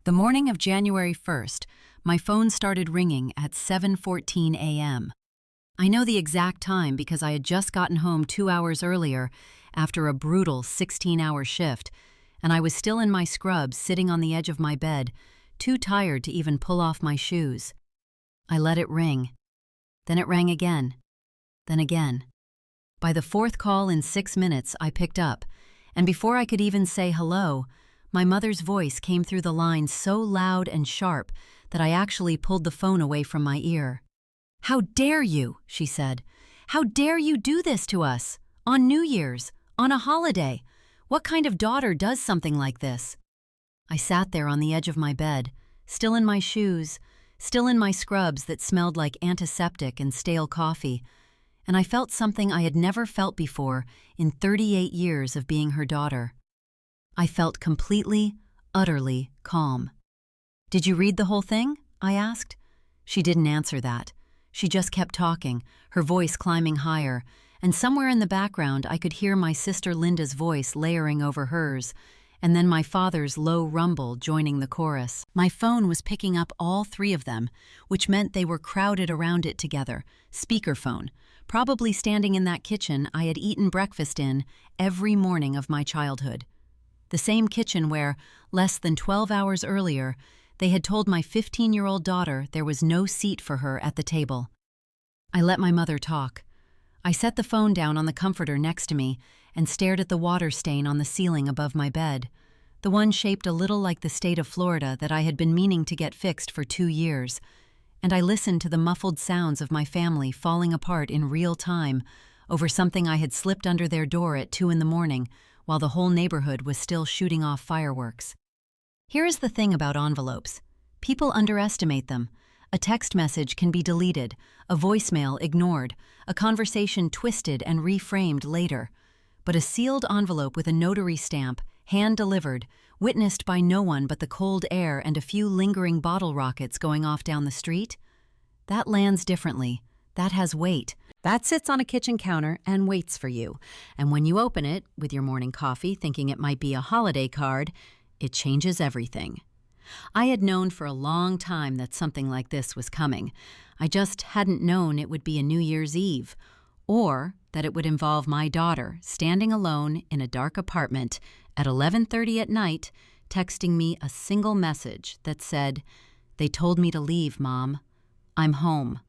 The morning of January 1st, my phone started ringing at 7:14 a.m. I know the exact time because I had just gotten home 2 hours earlier after a brutal 16-hour shift, and I was still in my scrubs sitting on the edge of my bed, too tired to even pull off my shoes. I let it ring. Then it rang again. Then again. By the fourth call in 6 minutes, I picked up, and before I could even say hello, my mother's voice came through the line so loud and sharp that I actually pulled the phone away from my ear. "How dare you?" she said. "How dare you do this to us? On New Year's, on a holiday. What kind of daughter does something like this?" I sat there on the edge of my bed, still in my shoes, still in my scrubs that smelled like antiseptic and stale coffee, and I felt something I had never felt before in 38 years of being her daughter. I felt completely, utterly calm. "Did you read the whole thing?" I asked. She didn't answer that. She just kept talking, her voice climbing higher, and somewhere in the background I could hear my sister Linda's voice layering over hers, and then my father's low rumble joining the chorus. My phone was picking up all three of them, which meant they were crowded around it together, speakerphone, probably standing in that kitchen I had eaten breakfast in every morning of my childhood. The same kitchen where, less than 12 hours earlier, they had told my 15-year-old daughter there was no seat for her at the table. I let my mother talk. I set the phone down on the comforter next to me and stared at the water stain on the ceiling above my bed, the one shaped a little like the state of Florida that I had been meaning to get fixed for 2 years, and I listened to the muffled sounds of my family falling apart in real time over something I had slipped under their door at 2 in the morning, while the whole neighborhood was still shooting off fireworks. Here is the thing about envelopes. People underestimate them. A text message can be deleted, a voicemail ignored, a conversation twisted and reframed later. But a sealed envelope with a notary stamp, hand-delivered, witnessed by no one but the cold air and a few lingering bottle rockets going off down the street, that lands differently. That has weight. That sits on a kitchen counter and waits for you. And when you open it, with your morning coffee thinking it might be a holiday card, it changes everything. I had known for a long time that something like this was coming. I just hadn't known it would be a New Year's Eve, or that it would involve my daughter standing alone in a dark apartment at 11:30 at night, texting me a single message that said, "They told me to leave, Mom. I'm home.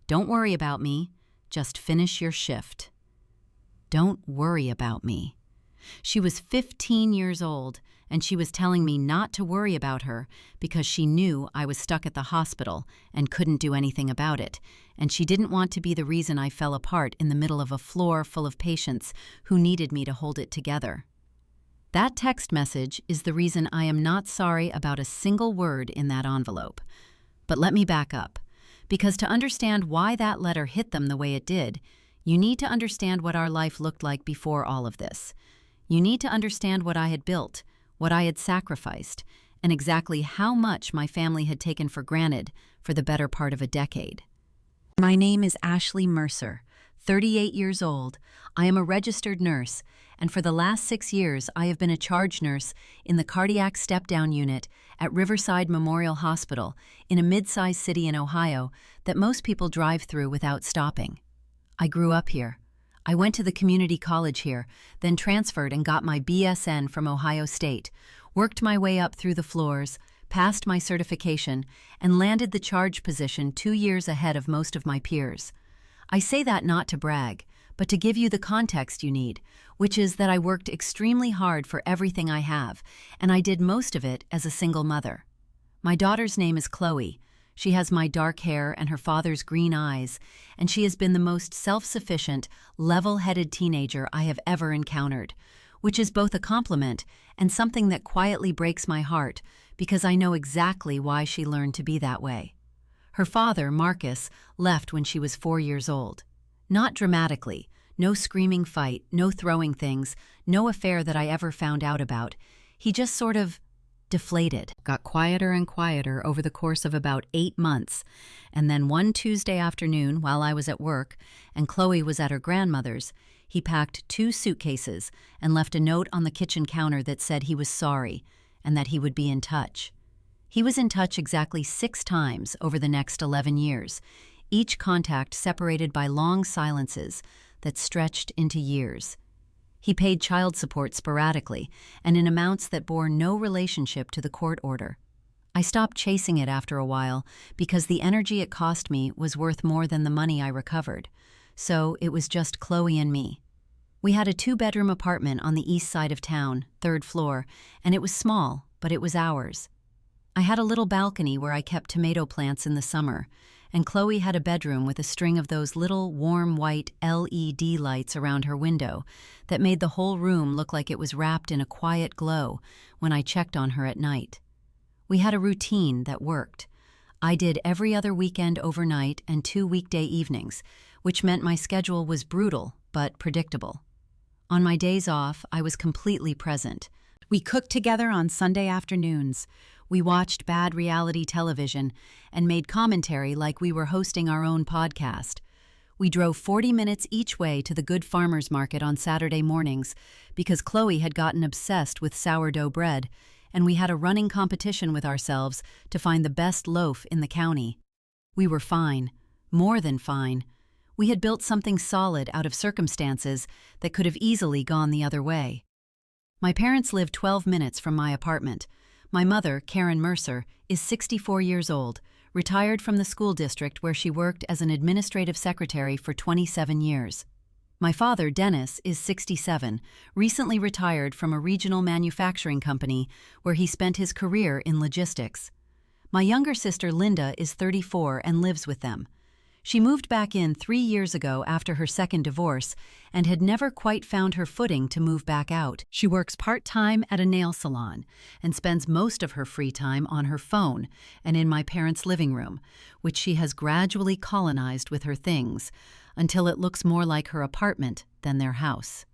Don't worry about me. Just finish your shift." Don't worry about me. She was 15 years old, and she was telling me not to worry about her because she knew I was stuck at the hospital and couldn't do anything about it, and she didn't want to be the reason I fell apart in the middle of a floor full of patients who needed me to hold it together. That text message is the reason I am not sorry about a single word in that envelope. But let me back up, because to understand why that letter hit them the way it did, you need to understand what our life looked like before all of this. You need to understand what I had built, what I had sacrificed, and exactly how much my family had taken for granted for the better part of a decade. My name is Ashley Mercer, 38 years old. I am a registered nurse, and for the last 6 years I have been a charge nurse in the cardiac step-down unit at Riverside Memorial Hospital in a mid-sized city in Ohio that most people drive through without stopping. I grew up here. I went to the community college here, then transferred and got my BSN from Ohio State, worked my way up through the floors, passed my certification, and landed the charge position 2 years ahead of most of my peers. I say that not to brag, but to give you the context you need, which is that I worked extremely hard for everything I have, and I did most of it as a single mother. My daughter's name is Chloe. She has my dark hair and her father's green eyes, and she has been the most self-sufficient, level-headed teenager I have ever encountered, which is both a compliment and something that quietly breaks my heart because I know exactly why she learned to be that way. Her father, Marcus, left when she was 4 years old. Not dramatically, no screaming fight, no throwing things, no affair that I ever found out about. He just sort of deflated, got quieter and quieter over the course of about 8 months, and then one Tuesday afternoon while I was at work and Chloe was at her grandmother's, he packed 2 suitcases and left a note on the kitchen counter that said he was sorry and that he would be in touch. He was in touch exactly 6 times over the next 11 years, each contact separated by long silences that stretched into years. He paid child support sporadically and in amounts that bore no relationship to the court order. I stopped chasing it after a while because the energy it cost me was worth more than the money I recovered. So it was just Chloe and me. We had a 2-bedroom apartment on the east side of town, 3rd floor, and it was small, but it was ours. I had a little balcony where I kept tomato plants in the summer, and Chloe had a bedroom with a string of those little warm white LED lights around her window that made the whole room look like it was wrapped in a quiet glow when I checked on her at night. We had a routine that worked. I did every other weekend overnight and 2 weekday evenings, which meant my schedule was brutal but predictable. On my days off, I was completely present. We cooked together on Sunday afternoons. We watched bad reality television and made commentary like we were hosting our own podcast. We drove 40 minutes each way to the Good Farmers Market on Saturday mornings because Chloe had gotten obsessed with sourdough bread, and we had a running competition with ourselves to find the best loaf in the county. We were fine, more than fine. We had built something solid out of circumstances that could have easily gone the other way. My parents lived 12 minutes from my apartment. My mother, Karen Mercer, is 64 years old, retired from the school district where she worked as an administrative secretary for 27 years. My father, Dennis, is 67, recently retired from a regional manufacturing company where he spent his career in logistics. My younger sister, Linda, is 34 and lives with them. She moved back in 3 years ago after her second divorce and had never quite found her footing to move back out. She works part-time at a nail salon and spends most of her free time on her phone and in my parents' living room, which she has gradually colonized with her things until it looks more like her apartment than their house.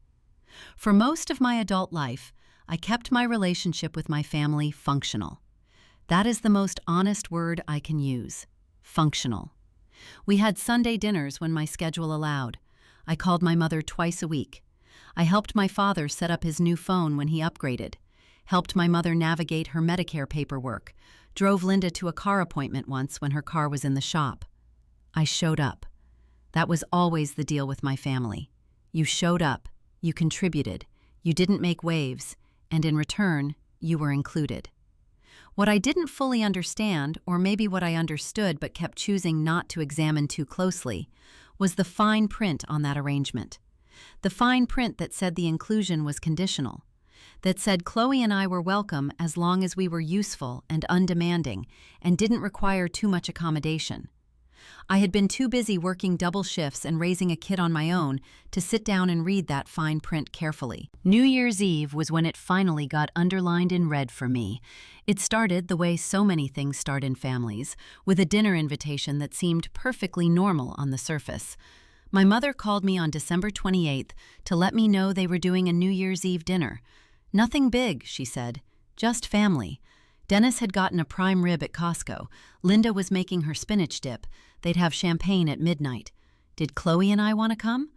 For most of my adult life, I kept my relationship with my family functional. That is the most honest word I can use. Functional. We had Sunday dinners when my schedule allowed. I called my mother twice a week. I helped my father set up his new phone when he upgraded, helped my mother navigate her Medicare paperwork, drove Linda to a car appointment once when her car was in the shop. I showed up. That was always the deal with my family. You showed up, you contributed, you didn't make waves, and in return, you were included. What I didn't fully understand, or maybe what I understood but kept choosing not to examine too closely, was the fine print on that arrangement. The fine print that said the inclusion was conditional, that said Chloe and I were welcome as long as we were useful and undemanding and didn't require too much accommodation. I had been too busy working double shifts and raising a kid on my own to sit down and read that fine print carefully. New Year's Eve was when it finally got underlined in red for me. It started the way so many things start in families, with a dinner invitation that seemed perfectly normal on the surface. My mother called me on December 28th to let me know they were doing a New Year's Eve dinner. Nothing big, she said, just family. Dennis had gotten a prime rib at Costco. Linda was making her spinach dip. They'd have champagne at midnight. Did Chloe and I want to come?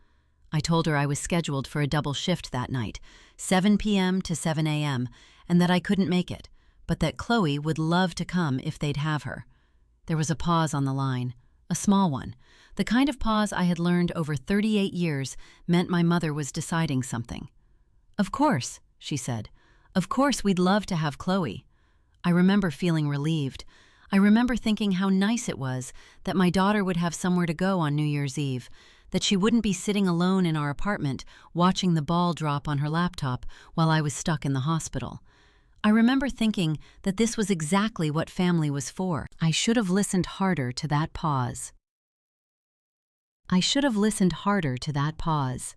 I told her I was scheduled for a double shift that night, 7 p.m. to 7 a.m., and that I couldn't make it, but that Chloe would love to come if they'd have her. There was a pause on the line, a small one. The kind of pause I had learned over 38 years meant my mother was deciding something. Of course, she said. Of course we'd love to have Chloe. I remember feeling relieved. I remember thinking how nice it was that my daughter would have somewhere to go on New Year's Eve, that she wouldn't be sitting alone in our apartment watching the ball drop on her laptop while I was stuck in the hospital. I remember thinking that this was exactly what family was for. I should have listened harder to that pause. I should have listened harder to that pause.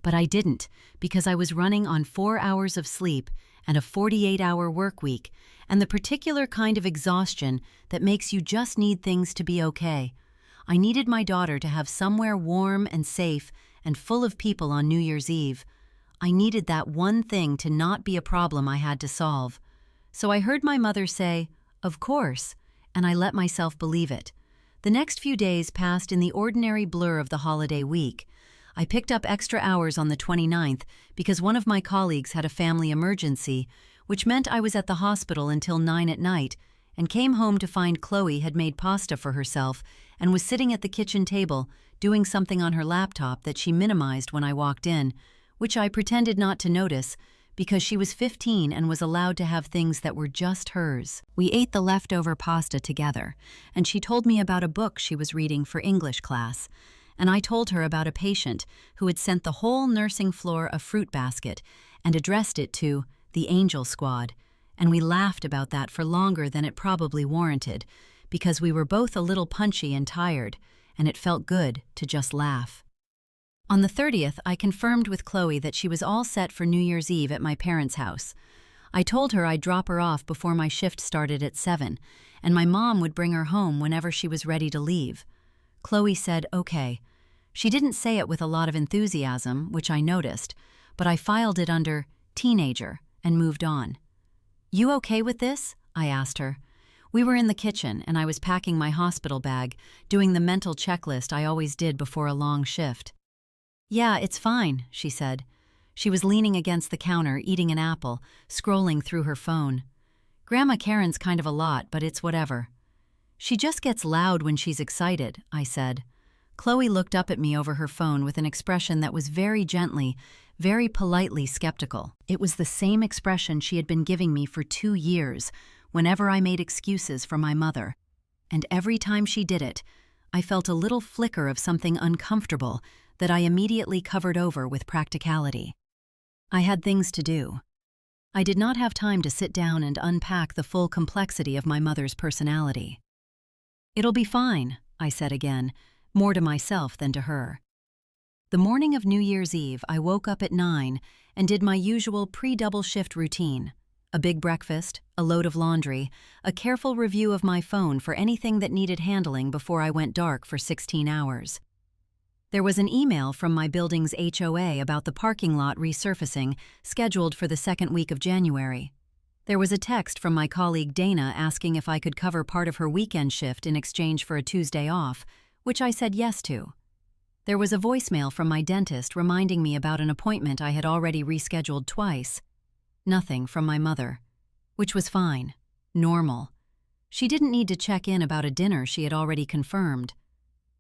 But I didn't, because I was running on 4 hours of sleep and a 48-hour work week, and the particular kind of exhaustion that makes you just need things to be okay. I needed my daughter to have somewhere warm and safe and full of people on New Year's Eve. I needed that one thing to not be a problem I had to solve. So I heard my mother say, "Of course," and I let myself believe it. The next few days passed in the ordinary blur of the holiday week. I picked up extra hours on the 29th because one of my colleagues had a family emergency, which meant I was at the hospital until 9 at night and came home to find Chloe had made pasta for herself and was sitting at the kitchen table doing something on her laptop that she minimized when I walked in, which I pretended not to notice because she was 15 and was allowed to have things that were just hers. We ate the leftover pasta together, and she told me about a book she was reading for English class, and I told her about a patient who had sent the whole nursing floor a fruit basket and addressed it to the Angel Squad, and we laughed about that for longer than it probably warranted, because we were both a little punchy and tired, and it felt good to just laugh. On the 30th, I confirmed with Chloe that she was all set for New Year's Eve at my parents' house. I told her I'd drop her off before my shift started at 7, and my mom would bring her home whenever she was ready to leave. Chloe said, okay. She didn't say it with a lot of enthusiasm, which I noticed, but I filed it under teenager and moved on. You okay with this? I asked her. We were in the kitchen, and I was packing my hospital bag, doing the mental checklist I always did before a long shift. Yeah, it's fine, she said. She was leaning against the counter, eating an apple, scrolling through her phone. Grandma Karen's kind of a lot, but it's whatever. She just gets loud when she's excited, I said. Chloe looked up at me over her phone with an expression that was very gently, very politely skeptical. It was the same expression she had been giving me for 2 years, whenever I made excuses for my mother. And every time she did it, I felt a little flicker of something uncomfortable that I immediately covered over with practicality. I had things to do. I did not have time to sit down and unpack the full complexity of my mother's personality. It'll be fine, I said again, more to myself than to her. The morning of New Year's Eve, I woke up at 9 and did my usual pre-double shift routine. A big breakfast, a load of laundry, a careful review of my phone for anything that needed handling before I went dark for 16 hours. There was an email from my building's HOA about the parking lot resurfacing, scheduled for the second week of January. There was a text from my colleague Dana asking if I could cover part of her weekend shift in exchange for a Tuesday off, which I said yes to. There was a voicemail from my dentist reminding me about an appointment I had already rescheduled twice. Nothing from my mother, which was fine, normal. She didn't need to check in about a dinner she had already confirmed.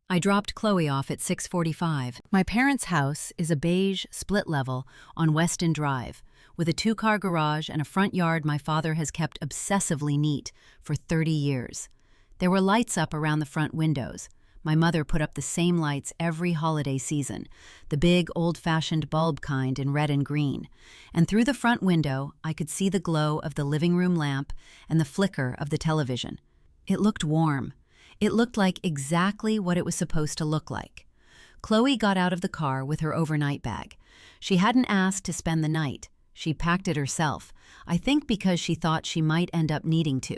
I dropped Chloe off at 6:45. My parents' house is a beige, split-level on Weston Drive, with a 2-car garage and a front yard my father has kept obsessively neat for 30 years. There were lights up around the front windows. My mother put up the same lights every holiday season, the big, old-fashioned bulb kind in red and green. And through the front window, I could see the glow of the living room lamp and the flicker of the television. It looked warm. It looked like exactly what it was supposed to look like. Chloe got out of the car with her overnight bag. She hadn't asked to spend the night. She packed it herself, I think because she thought she might end up needing to,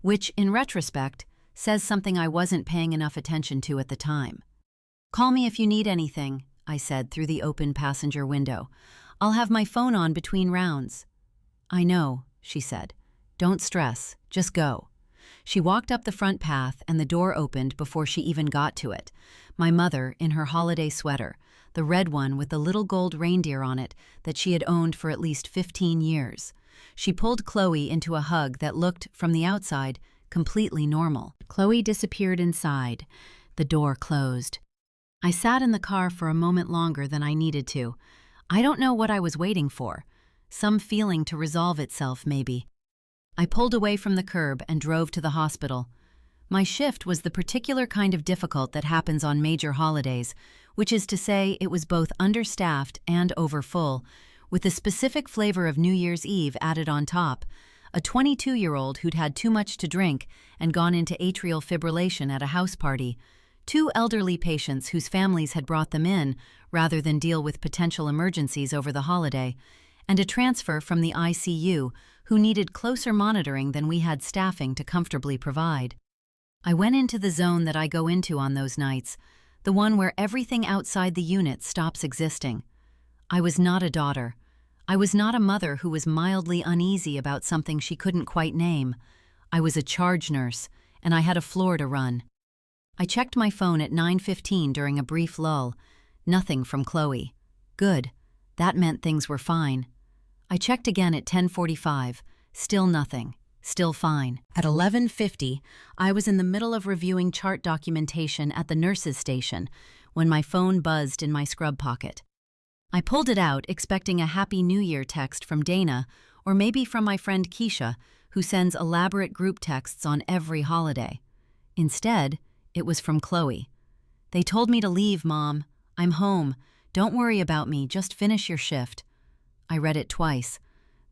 which, in retrospect, says something I wasn't paying enough attention to at the time. Call me if you need anything, I said through the open passenger window. I'll have my phone on between rounds. I know, she said. Don't stress, just go. She walked up the front path and the door opened before she even got to it. My mother, in her holiday sweater, the red one with the little gold reindeer on it that she had owned for at least 15 years. She pulled Chloe into a hug that looked, from the outside, completely normal. Chloe disappeared inside. The door closed. I sat in the car for a moment longer than I needed to. I don't know what I was waiting for. Some feeling to resolve itself, maybe. I pulled away from the curb and drove to the hospital. My shift was the particular kind of difficult that happens on major holidays, which is to say it was both understaffed and overfull, with a specific flavor of New Year's Eve added on top. A 22-year-old who'd had too much to drink and gone into atrial fibrillation at a house party, 2 elderly patients whose families had brought them in rather than deal with potential emergencies over the holiday, and a transfer from the ICU who needed closer monitoring than we had staffing to comfortably provide. I went into the zone that I go into on those nights, the one where everything outside the unit stops existing. I was not a daughter. I was not a mother who was mildly uneasy about something she couldn't quite name. I was a charge nurse, and I had a floor to run. I checked my phone at 9:15 during a brief lull. Nothing from Chloe. Good. That meant things were fine. I checked again at 10:45. Still nothing. Still fine. At 11:50, I was in the middle of reviewing chart documentation at the nurse's station when my phone buzzed in my scrub pocket. I pulled it out, expecting a Happy New Year text from Dana or maybe from my friend Keisha, who sends elaborate group texts on every holiday. Instead, it was from Chloe. "They told me to leave, Mom. I'm home. Don't worry about me, just finish your shift." I read it twice.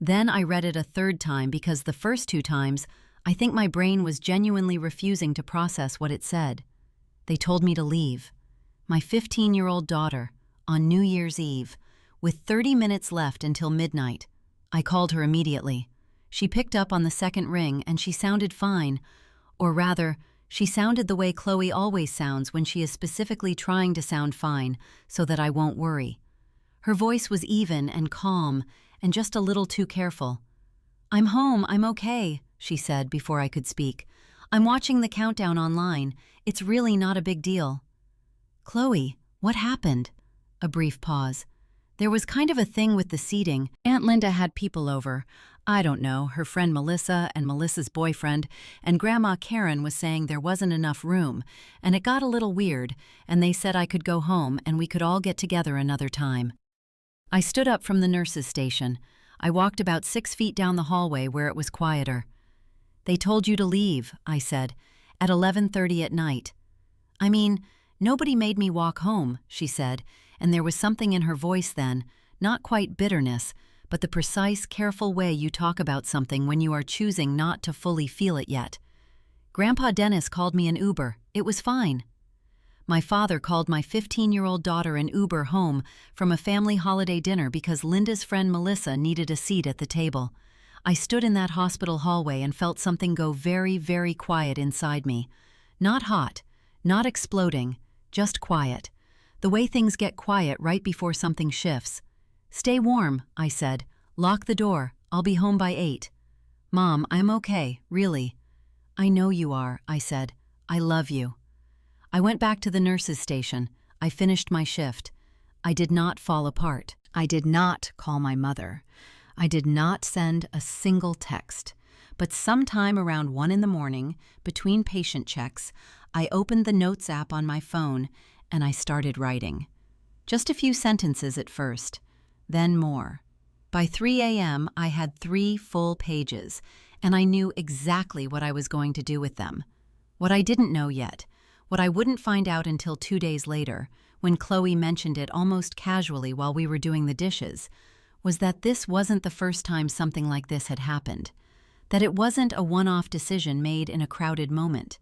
Then I read it a third time because the first two times, I think my brain was genuinely refusing to process what it said. They told me to leave. My 15-year-old daughter, on New Year's Eve, with 30 minutes left until midnight. I called her immediately. She picked up on the second ring and she sounded fine, or rather, she sounded the way Chloe always sounds when she is specifically trying to sound fine so that I won't worry. Her voice was even and calm and just a little too careful. "I'm home, I'm okay," she said before I could speak. "I'm watching the countdown online. It's really not a big deal." "Chloe, what happened?" A brief pause. "There was kind of a thing with the seating. Aunt Linda had people over. I don't know, her friend Melissa and Melissa's boyfriend, and Grandma Karen was saying there wasn't enough room, and it got a little weird, and they said I could go home and we could all get together another time." I stood up from the nurse's station. I walked about 6 feet down the hallway where it was quieter. "They told you to leave," I said, "at 11:30 at night." "I mean, nobody made me walk home," she said, and there was something in her voice then, not quite bitterness, but the precise, careful way you talk about something when you are choosing not to fully feel it yet. "Grandpa Dennis called me an Uber. It was fine." My father called my 15-year-old daughter an Uber home from a family holiday dinner because Linda's friend Melissa needed a seat at the table. I stood in that hospital hallway and felt something go very, very quiet inside me. Not hot, not exploding, just quiet. The way things get quiet right before something shifts. "Stay warm," I said. "Lock the door. I'll be home by 8. "Mom, I'm okay, really." "I know you are," I said. "I love you." I went back to the nurse's station. I finished my shift. I did not fall apart. I did not call my mother. I did not send a single text. But sometime around 1 in the morning, between patient checks, I opened the Notes app on my phone and I started writing. Just a few sentences at first, then more. By 3 a.m., I had 3 full pages, and I knew exactly what I was going to do with them. What I didn't know yet, what I wouldn't find out until 2 days later, when Chloe mentioned it almost casually while we were doing the dishes, was that this wasn't the first time something like this had happened. That it wasn't a one-off decision made in a crowded moment.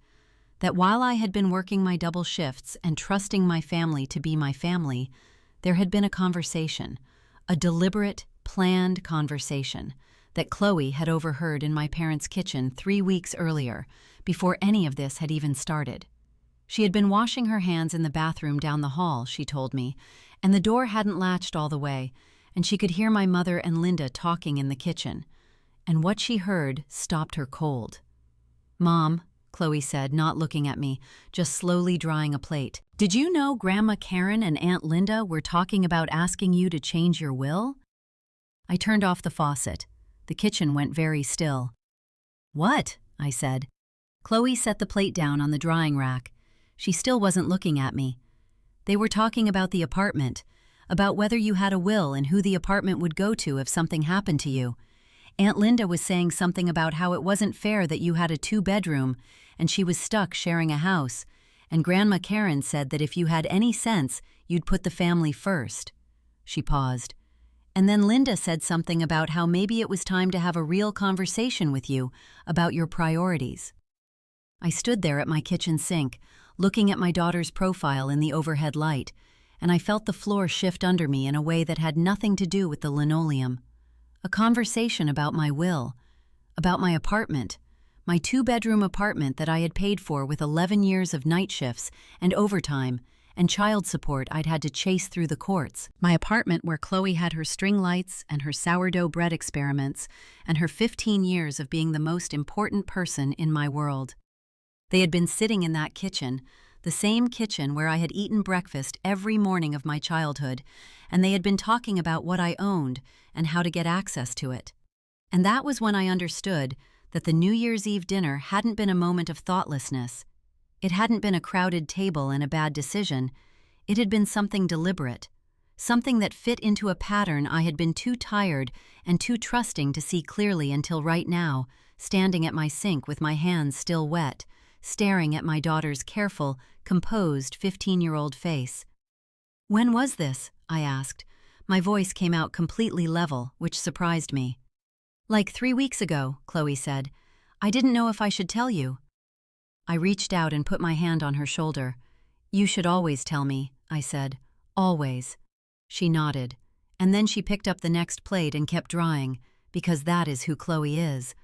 That while I had been working my double shifts and trusting my family to be my family, there had been a conversation, a deliberate, planned conversation, that Chloe had overheard in my parents' kitchen 3 weeks earlier, before any of this had even started. She had been washing her hands in the bathroom down the hall, she told me, and the door hadn't latched all the way, and she could hear my mother and Linda talking in the kitchen. And what she heard stopped her cold. "Mom," Chloe said, not looking at me, just slowly drying a plate, "did you know Grandma Karen and Aunt Linda were talking about asking you to change your will?" I turned off the faucet. The kitchen went very still. "What?" I said. Chloe set the plate down on the drying rack. She still wasn't looking at me. "They were talking about the apartment, about whether you had a will and who the apartment would go to if something happened to you. Aunt Linda was saying something about how it wasn't fair that you had a 2-bedroom and she was stuck sharing a house, and Grandma Karen said that if you had any sense, you'd put the family first." She paused. "And then Linda said something about how maybe it was time to have a real conversation with you about your priorities." I stood there at my kitchen sink, looking at my daughter's profile in the overhead light, and I felt the floor shift under me in a way that had nothing to do with the linoleum. A conversation about my will, about my apartment, my 2-bedroom apartment that I had paid for with 11 years of night shifts and overtime and child support I'd had to chase through the courts. My apartment where Chloe had her string lights and her sourdough bread experiments and her 15 years of being the most important person in my world. They had been sitting in that kitchen, the same kitchen where I had eaten breakfast every morning of my childhood, and they had been talking about what I owned and how to get access to it. And that was when I understood that the New Year's Eve dinner hadn't been a moment of thoughtlessness. It hadn't been a crowded table and a bad decision. It had been something deliberate, something that fit into a pattern I had been too tired and too trusting to see clearly until right now, standing at my sink with my hands still wet, staring at my daughter's careful, composed 15-year-old face. "When was this?" I asked. My voice came out completely level, which surprised me. "Like 3 weeks ago," Chloe said. "I didn't know if I should tell you." I reached out and put my hand on her shoulder. "You should always tell me," I said. "Always." She nodded, and then she picked up the next plate and kept drawing, because that is who Chloe is.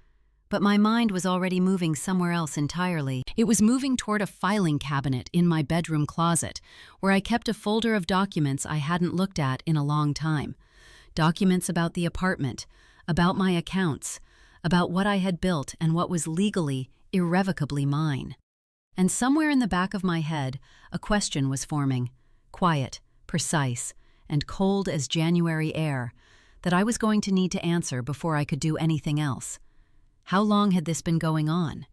But my mind was already moving somewhere else entirely. It was moving toward a filing cabinet in my bedroom closet, where I kept a folder of documents I hadn't looked at in a long time. Documents about the apartment, about my accounts, about what I had built and what was legally, irrevocably mine. And somewhere in the back of my head, a question was forming, quiet, precise, and cold as January air, that I was going to need to answer before I could do anything else. How long had this been going on?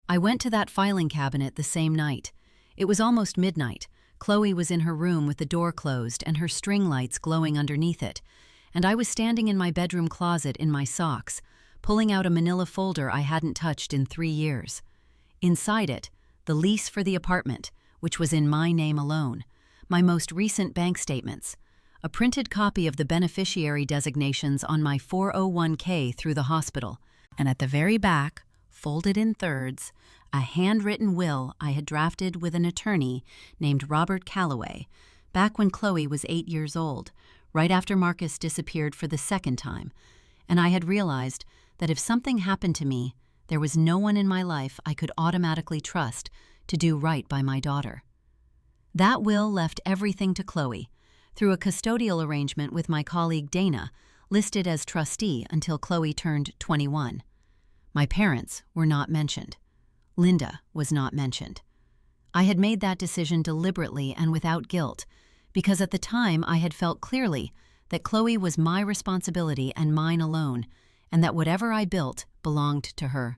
I went to that filing cabinet the same night. It was almost midnight. Chloe was in her room with the door closed and her string lights glowing underneath it, and I was standing in my bedroom closet in my socks, pulling out a manila folder I hadn't touched in 3 years. Inside it, the lease for the apartment, which was in my name alone, my most recent bank statements, a printed copy of the beneficiary designations on my 401k through the hospital, and at the very back, folded in thirds, a handwritten will I had drafted with an attorney named Robert Calloway, back when Chloe was 8 years old, right after Marcus disappeared for the second time, and I had realized that if something happened to me, there was no one in my life I could automatically trust to do right by my daughter. That will left everything to Chloe, through a custodial arrangement with my colleague Dana, listed as trustee until Chloe turned 21. My parents were not mentioned. Linda was not mentioned. I had made that decision deliberately and without guilt, because at the time I had felt clearly that Chloe was my responsibility and mine alone, and that whatever I built belonged to her.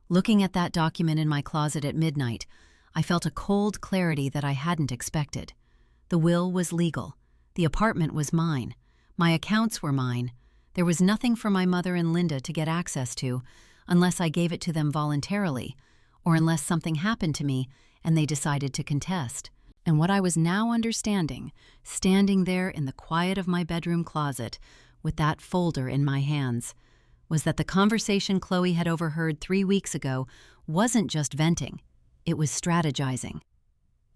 Looking at that document in my closet at midnight, I felt a cold clarity that I hadn't expected. The will was legal. The apartment was mine. My accounts were mine. There was nothing for my mother and Linda to get access to unless I gave it to them voluntarily, or unless something happened to me and they decided to contest. And what I was now understanding, standing there in the quiet of my bedroom closet with that folder in my hands, was that the conversation Chloe had overheard 3 weeks ago wasn't just venting, it was strategizing.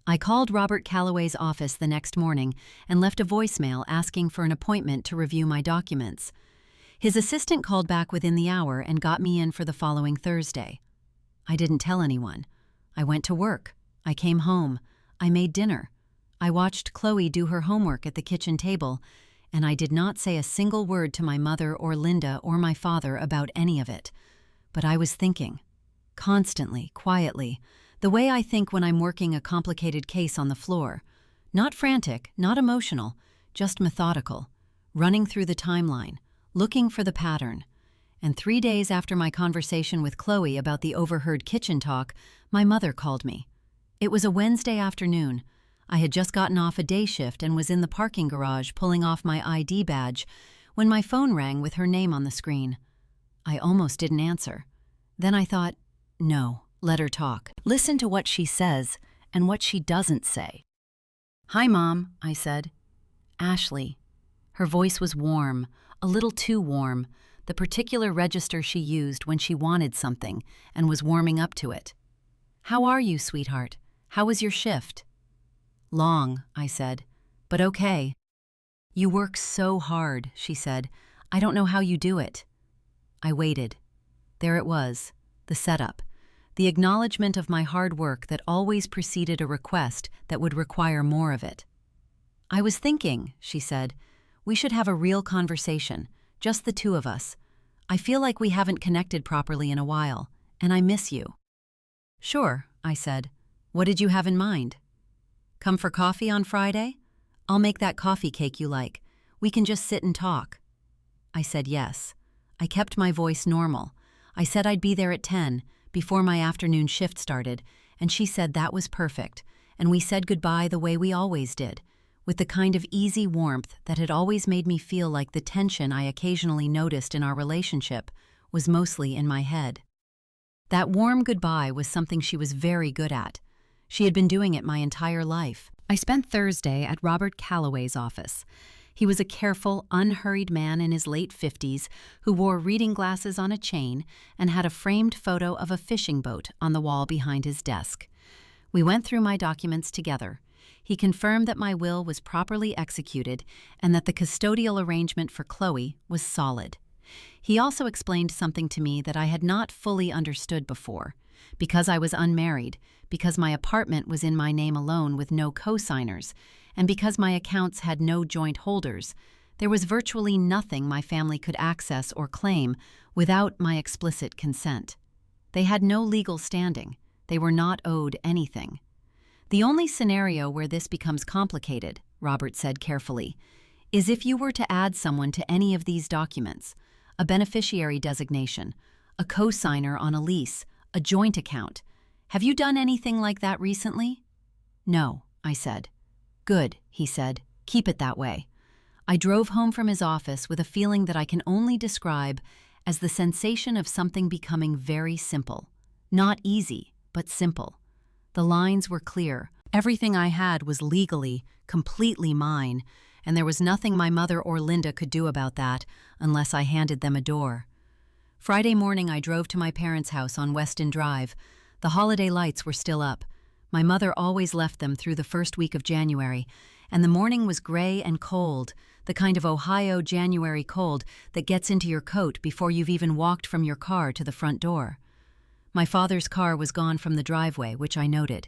I called Robert Calloway's office the next morning and left a voicemail asking for an appointment to review my documents. His assistant called back within the hour and got me in for the following Thursday. I didn't tell anyone. I went to work. I came home. I made dinner. I watched Chloe do her homework at the kitchen table, and I did not say a single word to my mother or Linda or my father about any of it. But I was thinking, constantly, quietly, the way I think when I'm working a complicated case on the floor. Not frantic, not emotional, just methodical, running through the timeline, looking for the pattern. And 3 days after my conversation with Chloe about the overheard kitchen talk, my mother called me. It was a Wednesday afternoon. I had just gotten off a day shift and was in the parking garage pulling off my ID badge when my phone rang with her name on the screen. I almost didn't answer. Then I thought, no, let her talk. Listen to what she says and what she doesn't say. "Hi, Mom," I said. "Ashley." Her voice was warm, a little too warm, the particular register she used when she wanted something and was warming up to it. "How are you, sweetheart? How was your shift?" "Long," I said, "but okay." "You work so hard," she said. "I don't know how you do it." I waited. There it was, the setup, the acknowledgement of my hard work that always preceded a request that would require more of it. "I was thinking," she said, "we should have a real conversation, just the two of us. I feel like we haven't connected properly in a while, and I miss you." "Sure," I said. "What did you have in mind?" "Come for coffee on Friday? I'll make that coffee cake you like. We can just sit and talk." I said yes. I kept my voice normal. I said I'd be there at 10, before my afternoon shift started, and she said that was perfect, and we said goodbye the way we always did, with the kind of easy warmth that had always made me feel like the tension I occasionally noticed in our relationship was mostly in my head. That warm goodbye was something she was very good at. She had been doing it my entire life. I spent Thursday at Robert Calloway's office. He was a careful, unhurried man in his late 50s who wore reading glasses on a chain and had a framed photo of a fishing boat on the wall behind his desk. We went through my documents together. He confirmed that my will was properly executed and that the custodial arrangement for Chloe was solid. He also explained something to me that I had not fully understood before. Because I was unmarried, because my apartment was in my name alone with no co-signers, and because my accounts had no joint holders, there was virtually nothing my family could access or claim without my explicit consent. They had no legal standing. They were not owed anything. The only scenario where this becomes complicated, Robert said carefully, is if you were to add someone to any of these documents, a beneficiary designation, a co-signer on a lease, a joint account. Have you done anything like that recently? No, I said. Good, he said. Keep it that way. I drove home from his office with a feeling that I can only describe as the sensation of something becoming very simple. Not easy, but simple. The lines were clear. Everything I had was legally, completely mine, and there was nothing my mother or Linda could do about that unless I handed them a door. Friday morning I drove to my parents' house on Weston Drive. The holiday lights were still up. My mother always left them through the first week of January, and the morning was gray and cold, the kind of Ohio January cold that gets into your coat before you've even walked from your car to the front door. My father's car was gone from the driveway, which I noted.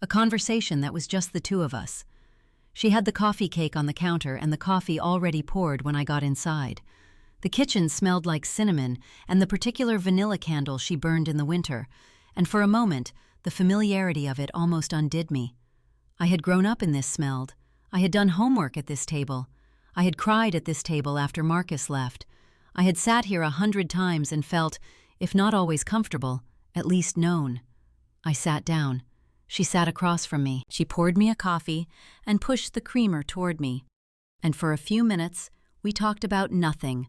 A conversation that was just the two of us. She had the coffee cake on the counter and the coffee already poured when I got inside. The kitchen smelled like cinnamon and the particular vanilla candle she burned in the winter, and for a moment, the familiarity of it almost undid me. I had grown up in this smelled. I had done homework at this table. I had cried at this table after Marcus left. I had sat here 100 times and felt, if not always comfortable, at least known. I sat down. She sat across from me. She poured me a coffee and pushed the creamer toward me. And for a few minutes, we talked about nothing.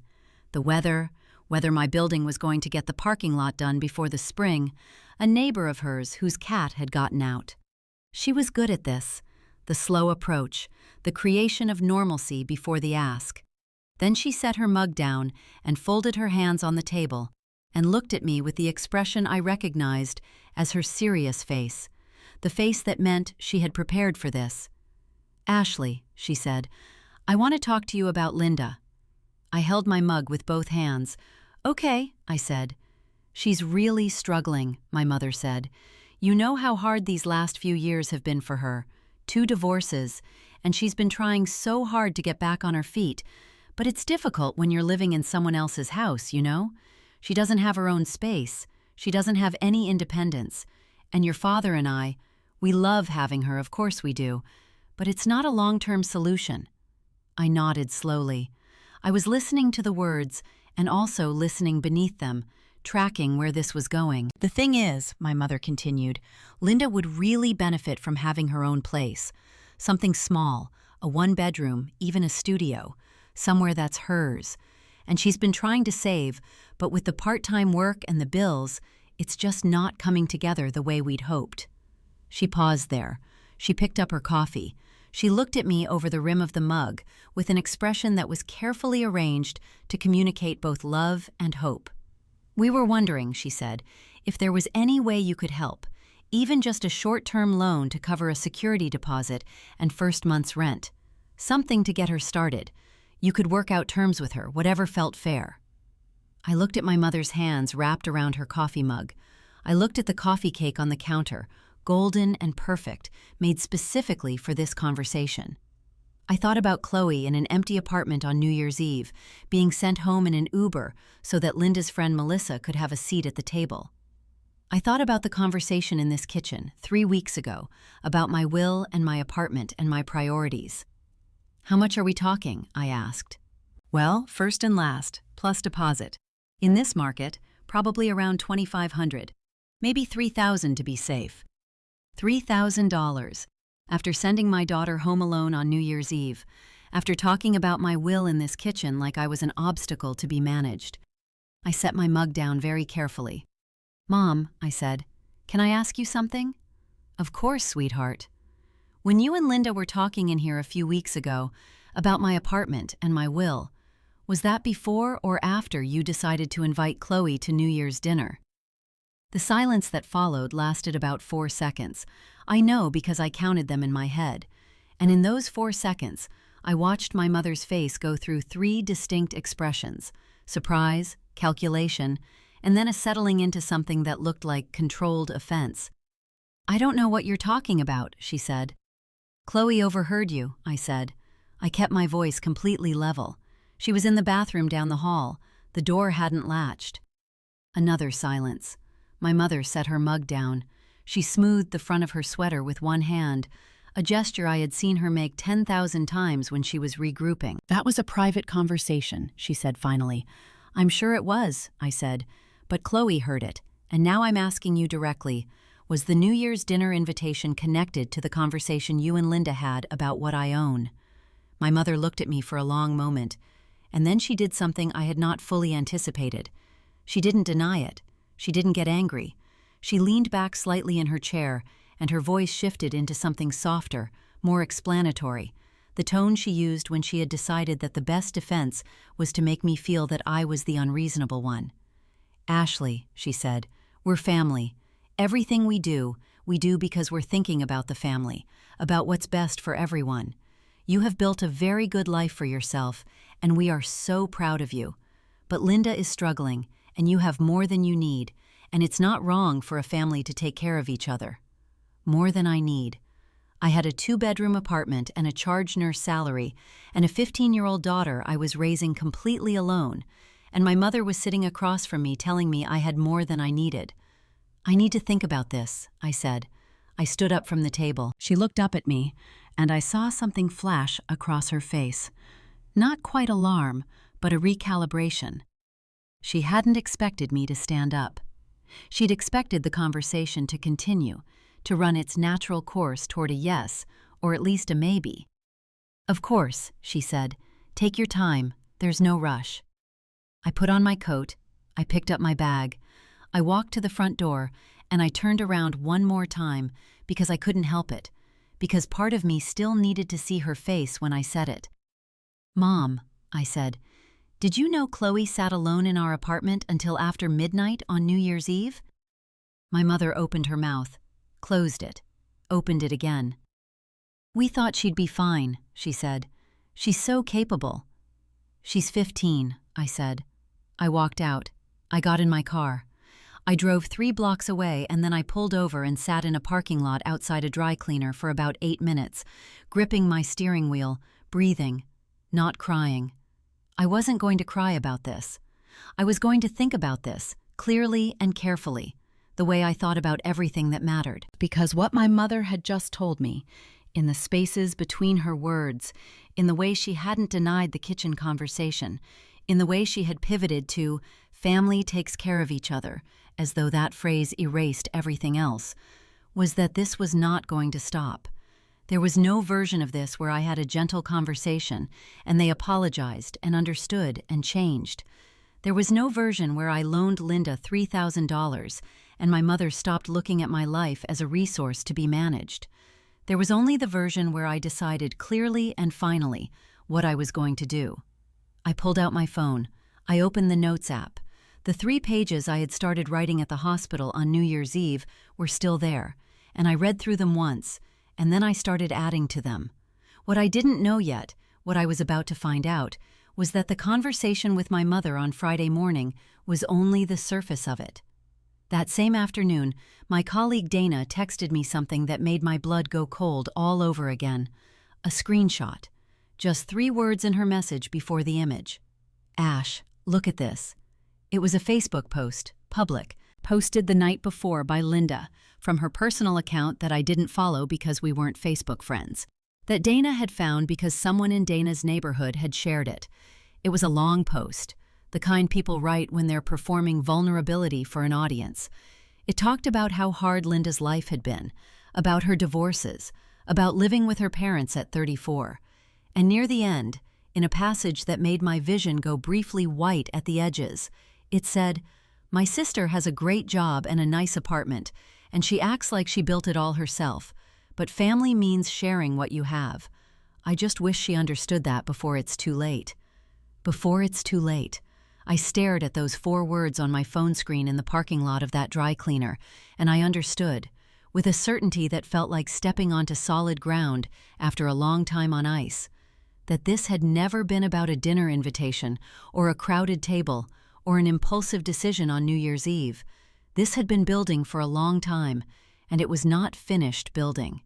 The weather, whether my building was going to get the parking lot done before the spring, a neighbor of hers whose cat had gotten out. She was good at this, the slow approach, the creation of normalcy before the ask. Then she set her mug down and folded her hands on the table and looked at me with the expression I recognized as her serious face, the face that meant she had prepared for this. "Ashley," she said, "I want to talk to you about Linda." I held my mug with both hands. "Okay," I said. "She's really struggling," my mother said. "You know how hard these last few years have been for her. 2 divorces, and she's been trying so hard to get back on her feet. But it's difficult when you're living in someone else's house, you know? She doesn't have her own space. She doesn't have any independence. And your father and I, we love having her, of course we do. But it's not a long-term solution." I nodded slowly. I was listening to the words and also listening beneath them, tracking where this was going. "The thing is," my mother continued, "Linda would really benefit from having her own place. Something small, a 1-bedroom, even a studio, somewhere that's hers. And she's been trying to save, but with the part-time work and the bills, it's just not coming together the way we'd hoped." She paused there. She picked up her coffee. She looked at me over the rim of the mug with an expression that was carefully arranged to communicate both love and hope. "We were wondering," she said, "if there was any way you could help, even just a short-term loan to cover a security deposit and first month's rent. Something to get her started. You could work out terms with her, whatever felt fair." I looked at my mother's hands wrapped around her coffee mug. I looked at the coffee cake on the counter, golden and perfect, made specifically for this conversation. I thought about Chloe in an empty apartment on New Year's Eve, being sent home in an Uber so that Linda's friend Melissa could have a seat at the table. I thought about the conversation in this kitchen 3 weeks ago, about my will and my apartment and my priorities. "How much are we talking?" I asked. "Well, first and last, plus deposit. In this market, probably around $2,500, maybe $3,000 to be safe. $3,000. After sending my daughter home alone on New Year's Eve, after talking about my will in this kitchen like I was an obstacle to be managed. I set my mug down very carefully. "Mom," I said, "can I ask you something?" "Of course, sweetheart." "When you and Linda were talking in here a few weeks ago about my apartment and my will, was that before or after you decided to invite Chloe to New Year's dinner?" The silence that followed lasted about 4 seconds. I know because I counted them in my head. And in those 4 seconds, I watched my mother's face go through 3 distinct expressions: surprise, calculation, and then a settling into something that looked like controlled offense. "I don't know what you're talking about," she said. "Chloe overheard you," I said. I kept my voice completely level. She was in the bathroom down the hall. The door hadn't latched. Another silence. My mother set her mug down. She smoothed the front of her sweater with one hand, a gesture I had seen her make 10,000 times when she was regrouping. "That was a private conversation," she said finally. "I'm sure it was," I said, "but Chloe heard it, and now I'm asking you directly. Was the New Year's dinner invitation connected to the conversation you and Linda had about what I own?" My mother looked at me for a long moment, and then she did something I had not fully anticipated. She didn't deny it. She didn't get angry. She leaned back slightly in her chair, and her voice shifted into something softer, more explanatory, the tone she used when she had decided that the best defense was to make me feel that I was the unreasonable one. "Ashley," she said, "we're family. Everything we do because we're thinking about the family, about what's best for everyone. You have built a very good life for yourself, and we are so proud of you. But Linda is struggling, and you have more than you need, and it's not wrong for a family to take care of each other." More than I need. I had a 2-bedroom apartment and a charge nurse salary, and a 15-year-old daughter I was raising completely alone, and my mother was sitting across from me telling me I had more than I needed. "I need to think about this," I said. I stood up from the table. She looked up at me, and I saw something flash across her face. Not quite alarm, but a recalibration. She hadn't expected me to stand up. She'd expected the conversation to continue, to run its natural course toward a yes, or at least a maybe. "Of course," she said. "Take your time. There's no rush." I put on my coat. I picked up my bag. I walked to the front door, and I turned around one more time because I couldn't help it, because part of me still needed to see her face when I said it. "Mom," I said, "did you know Chloe sat alone in our apartment until after midnight on New Year's Eve?" My mother opened her mouth, closed it, opened it again. "We thought she'd be fine," she said. "She's so capable." "She's 15, I said. I walked out. I got in my car. I drove 3 blocks away, and then I pulled over and sat in a parking lot outside a dry cleaner for about 8 minutes, gripping my steering wheel, breathing, not crying. I wasn't going to cry about this. I was going to think about this, clearly and carefully, the way I thought about everything that mattered. Because what my mother had just told me, in the spaces between her words, in the way she hadn't denied the kitchen conversation, in the way she had pivoted to "family takes care of each other," as though that phrase erased everything else, was that this was not going to stop. There was no version of this where I had a gentle conversation, and they apologized and understood and changed. There was no version where I loaned Linda $3,000, and my mother stopped looking at my life as a resource to be managed. There was only the version where I decided clearly and finally what I was going to do. I pulled out my phone. I opened the Notes app. The 3 pages I had started writing at the hospital on New Year's Eve were still there, and I read through them once, and then I started adding to them. What I didn't know yet, what I was about to find out, was that the conversation with my mother on Friday morning was only the surface of it. That same afternoon, my colleague Dana texted me something that made my blood go cold all over again. A screenshot. Just 3 words in her message before the image. "Ash, look at this." It was a Facebook post, public, posted the night before by Linda, from her personal account that I didn't follow because we weren't Facebook friends, that Dana had found because someone in Dana's neighborhood had shared it. It was a long post. the kind people write when they're performing vulnerability for an audience. It talked about how hard Linda's life had been, about her divorces, about living with her parents at 34. And near the end, in a passage that made my vision go briefly white at the edges, it said, "My sister has a great job and a nice apartment, and she acts like she built it all herself, but family means sharing what you have. I just wish she understood that before it's too late." Before it's too late. I stared at those 4 words on my phone screen in the parking lot of that dry cleaner, and I understood, with a certainty that felt like stepping onto solid ground after a long time on ice, that this had never been about a dinner invitation or a crowded table or an impulsive decision on New Year's Eve. This had been building for a long time, and it was not finished building.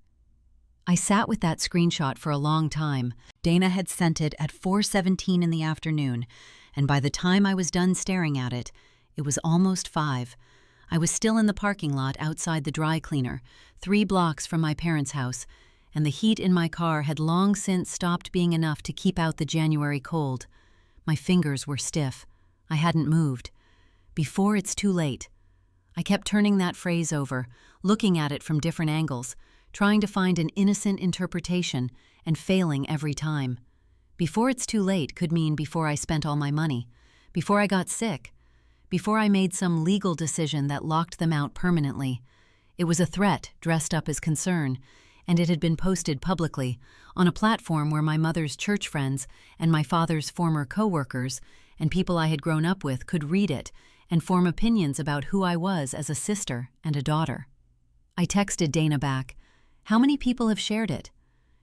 I sat with that screenshot for a long time. Dana had sent it at 4:17 in the afternoon, and by the time I was done staring at it, it was almost 5. I was still in the parking lot outside the dry cleaner, 3 blocks from my parents' house, and the heat in my car had long since stopped being enough to keep out the January cold. My fingers were stiff. I hadn't moved. Before it's too late. I kept turning that phrase over, looking at it from different angles, trying to find an innocent interpretation, and failing every time. Before it's too late could mean before I spent all my money, before I got sick, before I made some legal decision that locked them out permanently. It was a threat dressed up as concern, and it had been posted publicly on a platform where my mother's church friends and my father's former co-workers and people I had grown up with could read it and form opinions about who I was as a sister and a daughter. I texted Dana back, "How many people have shared it?"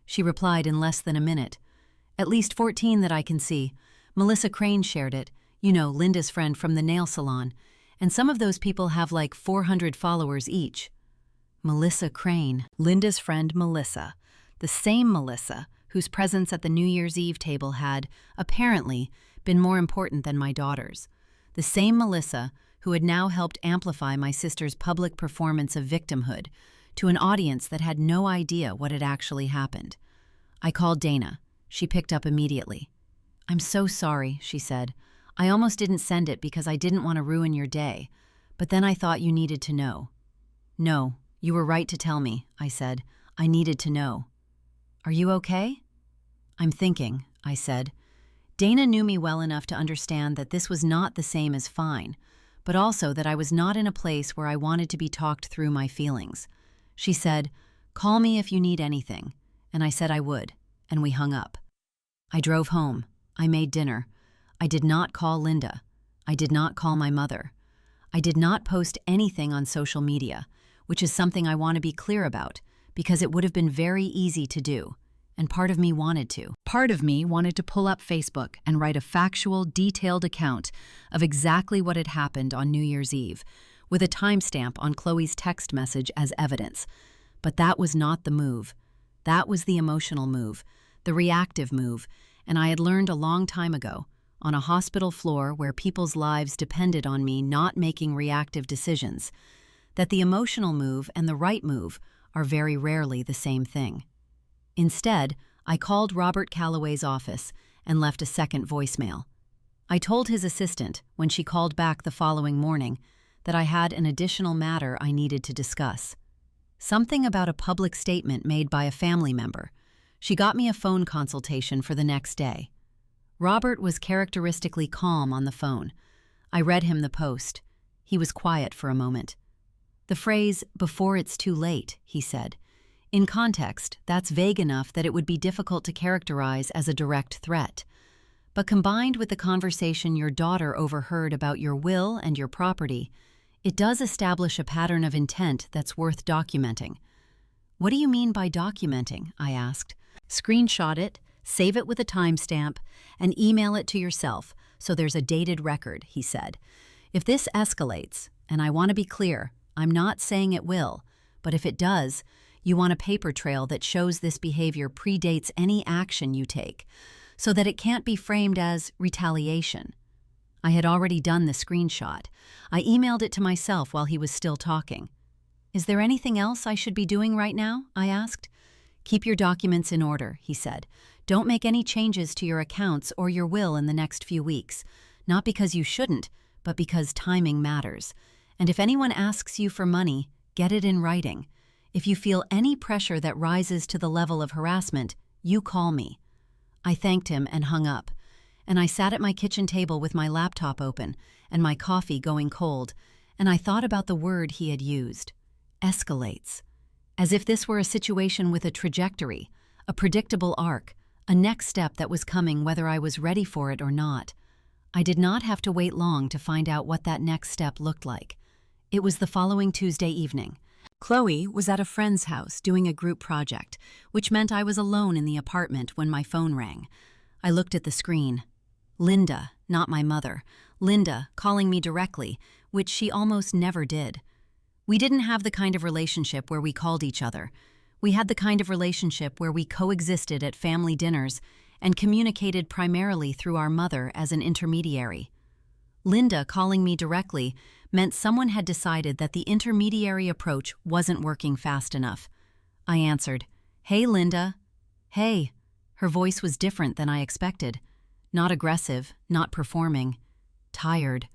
She replied in less than a minute. "At least 14 that I can see. Melissa Crane shared it, you know, Linda's friend from the nail salon, and some of those people have like 400 followers each." Melissa Crane, Linda's friend Melissa, the same Melissa whose presence at the New Year's Eve table had, apparently, been more important than my daughter's. The same Melissa who had now helped amplify my sister's public performance of victimhood to an audience that had no idea what had actually happened. I called Dana. She picked up immediately. "I'm so sorry," she said. "I almost didn't send it because I didn't want to ruin your day, but then I thought you needed to know." "No, you were right to tell me," I said. "I needed to know." "Are you okay?" "I'm thinking," I said. Dana knew me well enough to understand that this was not the same as fine, but also that I was not in a place where I wanted to be talked through my feelings. She said, "Call me if you need anything," and I said I would, and we hung up. I drove home. I made dinner. I did not call Linda. I did not call my mother. I did not post anything on social media, which is something I want to be clear about, because it would have been very easy to do, and part of me wanted to. Part of me wanted to pull up Facebook and write a factual, detailed account of exactly what had happened on New Year's Eve, with a timestamp on Chloe's text message as evidence. But that was not the move. That was the emotional move, the reactive move, and I had learned a long time ago, on a hospital floor where people's lives depended on me not making reactive decisions, that the emotional move and the right move are very rarely the same thing. Instead, I called Robert Calloway's office and left a second voicemail. I told his assistant, when she called back the following morning, that I had an additional matter I needed to discuss. Something about a public statement made by a family member. She got me a phone consultation for the next day. Robert was characteristically calm on the phone. I read him the post. He was quiet for a moment. "The phrase, 'before it's too late,'" he said. "In context, that's vague enough that it would be difficult to characterize as a direct threat. But combined with the conversation your daughter overheard about your will and your property, it does establish a pattern of intent that's worth documenting." "What do you mean by documenting?" I asked. "Screenshot it, save it with a timestamp, and email it to yourself so there's a dated record," he said. "If this escalates, and I want to be clear, I'm not saying it will, but if it does, you want a paper trail that shows this behavior predates any action you take, so that it can't be framed as retaliation." I had already done the screenshot. I emailed it to myself while he was still talking. "Is there anything else I should be doing right now?" I asked. "Keep your documents in order," he said. "Don't make any changes to your accounts or your will in the next few weeks. Not because you shouldn't, but because timing matters. And if anyone asks you for money, get it in writing. If you feel any pressure that rises to the level of harassment, you call me." I thanked him and hung up, and I sat at my kitchen table with my laptop open and my coffee going cold, and I thought about the word he had used. Escalates. As if this were a situation with a trajectory, a predictable arc, a next step that was coming whether I was ready for it or not. I did not have to wait long to find out what that next step looked like. It was the following Tuesday evening. Chloe was at a friend's house doing a group project, which meant I was alone in the apartment when my phone rang. I looked at the screen. Linda, not my mother. Linda calling me directly, which she almost never did. We didn't have the kind of relationship where we called each other. We had the kind of relationship where we coexisted at family dinners and communicated primarily through our mother as an intermediary. Linda calling me directly meant someone had decided that the intermediary approach wasn't working fast enough. I answered, "Hey, Linda." "Hey." Her voice was different than I expected. Not aggressive, not performing. Tired.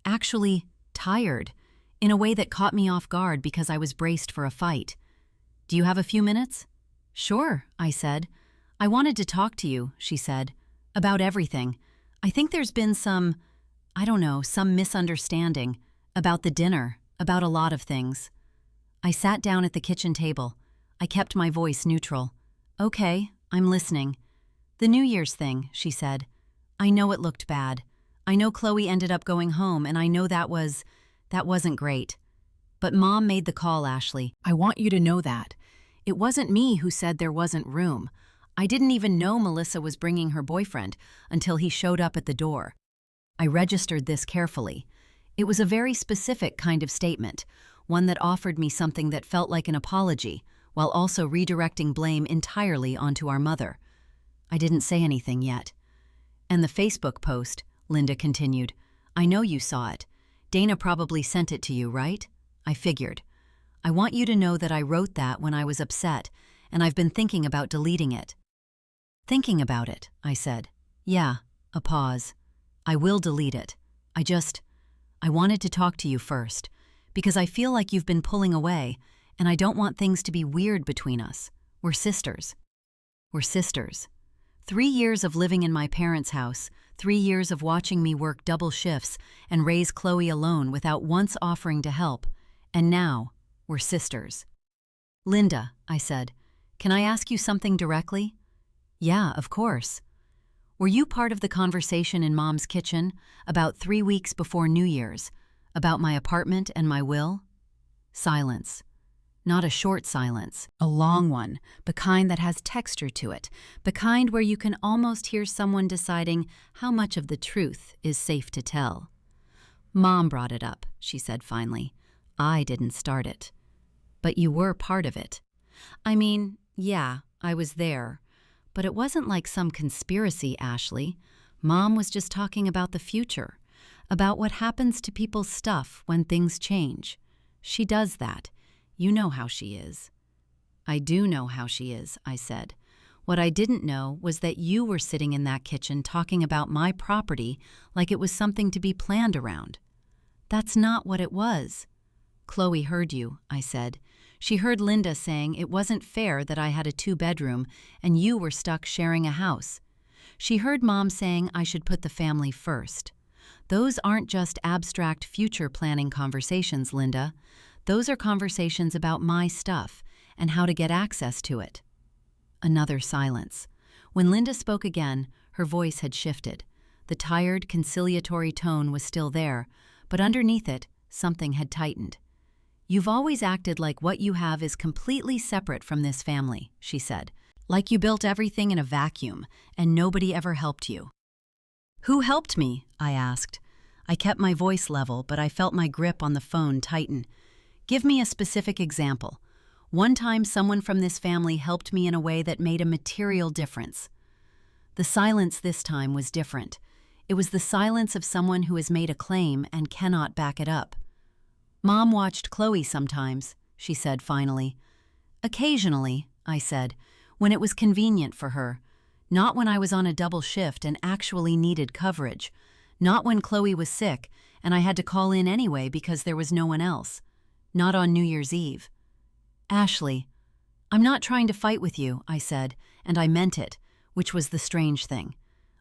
Actually, tired. In a way that caught me off guard because I was braced for a fight. "Do you have a few minutes?" "Sure," I said. "I wanted to talk to you," she said. "About everything. I think there's been some misunderstanding. About the dinner, about a lot of things." I sat down at the kitchen table. I kept my voice neutral. "Okay, I'm listening." "The New Year's thing," she said. "I know it looked bad. I know Chloe ended up going home, and I know that wasn't great. But Mom made the call, Ashley. I want you to know that. It wasn't me who said there wasn't room. I didn't even know Melissa was bringing her boyfriend until he showed up at the door." I registered this carefully. It was a very specific kind of statement, one that offered me something that felt like an apology, while also redirecting blame entirely onto our mother. I didn't say anything yet. "And the Facebook post," Linda continued. "I know you saw it. Dana probably sent it to you, right?" I figured. "I want you to know that I wrote that when I was upset, and I've been thinking about deleting it." "Thinking about it," I said. "Yeah," a pause. "I will delete it. I wanted to talk to you first, because I feel like you've been pulling away, and I don't want things to be weird between us. We're sisters." We're sisters. 3 years of living in my parents' house, 3 years of watching me work double shifts and raise Chloe alone without once offering to help, and now, we're sisters. "Linda," I said, "can I ask you something directly?" "Yeah, of course." "Were you part of the conversation in Mom's kitchen about 3 weeks before New Year's, about my apartment and my will?" Silence. Not a short silence, a long one, the kind that has texture to it, the kind where you can almost hear someone deciding how much of the truth is safe to tell. "Mom brought it up," she said finally. "I didn't start it." "But you were part of it." "I mean, yeah, I was there. But it wasn't like some conspiracy, Ashley. Mom was just talking about the future, about what happens to people's stuff when things change. She does that. You know how she is." "I do know how she is," I said. "What I didn't know was that you were sitting in that kitchen talking about my property like it was something to be planned around." "That's not what it was." "Chloe heard you," I said. "She heard Linda saying it wasn't fair that I had a 2-bedroom and you were stuck sharing a house. She heard Mom saying I should put the family first. Those aren't just abstract future planning conversations, Linda. Those are conversations about my stuff and how to get access to it." Another silence. When Linda spoke again, her voice had shifted. The tired, conciliatory tone was still there, but underneath it, something had tightened. "You've always acted like what you have is completely separate from this family," she said. "Like you built everything in a vacuum, and nobody ever helped you." "Who helped me?" I asked. I kept my voice level, but I felt my grip on the phone tighten. "Give me a specific example. One time someone from this family helped me in a way that made a material difference." The silence this time was different. It was the silence of someone who has made a claim and cannot back it up. "Mom watched Chloe sometimes," she said finally. "Occasionally," I said, "when it was convenient for her. Not when I was on a double shift and actually needed coverage. Not when Chloe was sick, and I had to call in anyway because there was no one else. Not on New Year's Eve. Ashley, I'm not trying to fight with you, I said, and I meant it, which was the strange thing.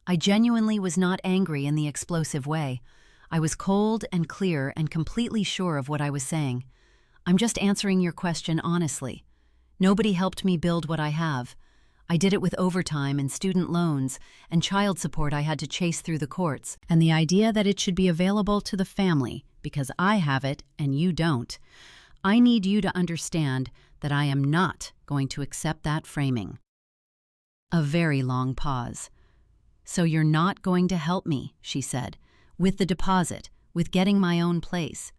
I genuinely was not angry in the explosive way. I was cold and clear and completely sure of what I was saying. I'm just answering your question honestly. Nobody helped me build what I have. I did it with overtime and student loans and child support I had to chase through the courts, and the idea that it should be available to the family because I have it and you don't. I need you to understand that I am not going to accept that framing. A very long pause. So you're not going to help me, she said, with the deposit, with getting my own place.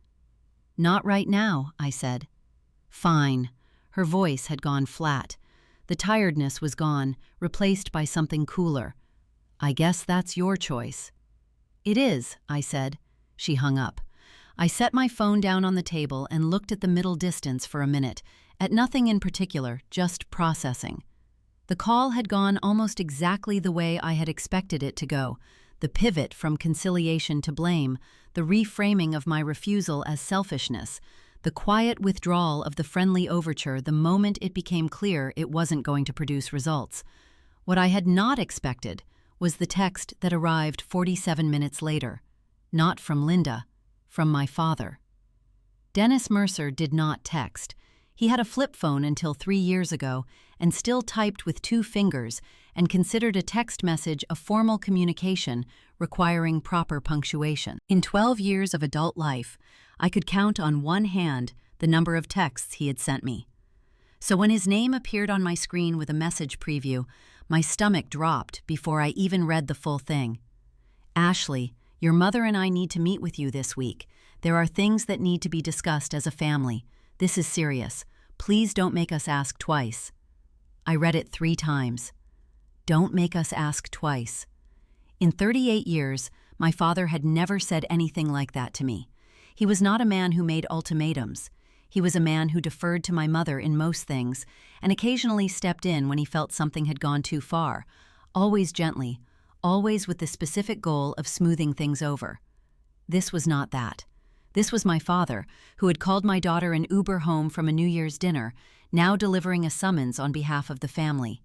Not right now, I said. Fine. Her voice had gone flat. The tiredness was gone, replaced by something cooler. I guess that's your choice. It is, I said. She hung up. I set my phone down on the table and looked at the middle distance for a minute, at nothing in particular, just processing. The call had gone almost exactly the way I had expected it to go, the pivot from conciliation to blame, the reframing of my refusal as selfishness, the quiet withdrawal of the friendly overture the moment it became clear it wasn't going to produce results. What I had not expected was the text that arrived 47 minutes later. Not from Linda, from my father. Dennis Mercer did not text. He had a flip phone until 3 years ago and still typed with 2 fingers and considered a text message a formal communication requiring proper punctuation. In 12 years of adult life, I could count on one hand the number of texts he had sent me. So when his name appeared on my screen with a message preview, my stomach dropped before I even read the full thing. Ashley, your mother and I need to meet with you this week. There are things that need to be discussed as a family. This is serious. Please don't make us ask twice. I read it 3 times. Don't make us ask twice. In 38 years, my father had never said anything like that to me. He was not a man who made ultimatums. He was a man who deferred to my mother in most things and occasionally stepped in when he felt something had gone too far, always gently, always with the specific goal of smoothing things over. This was not that. This was my father, who had called my daughter an Uber home from a New Year's dinner, now delivering a summons on behalf of the family.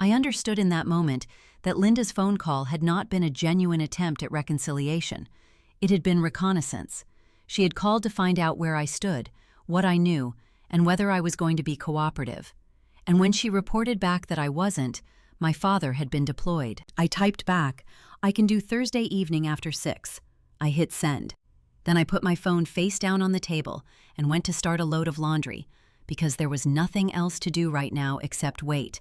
I understood in that moment that Linda's phone call had not been a genuine attempt at reconciliation. It had been reconnaissance. She had called to find out where I stood, what I knew, and whether I was going to be cooperative. And when she reported back that I wasn't, my father had been deployed. I typed back, I can do Thursday evening after 6. I hit send. Then I put my phone face down on the table and went to start a load of laundry, because there was nothing else to do right now except wait.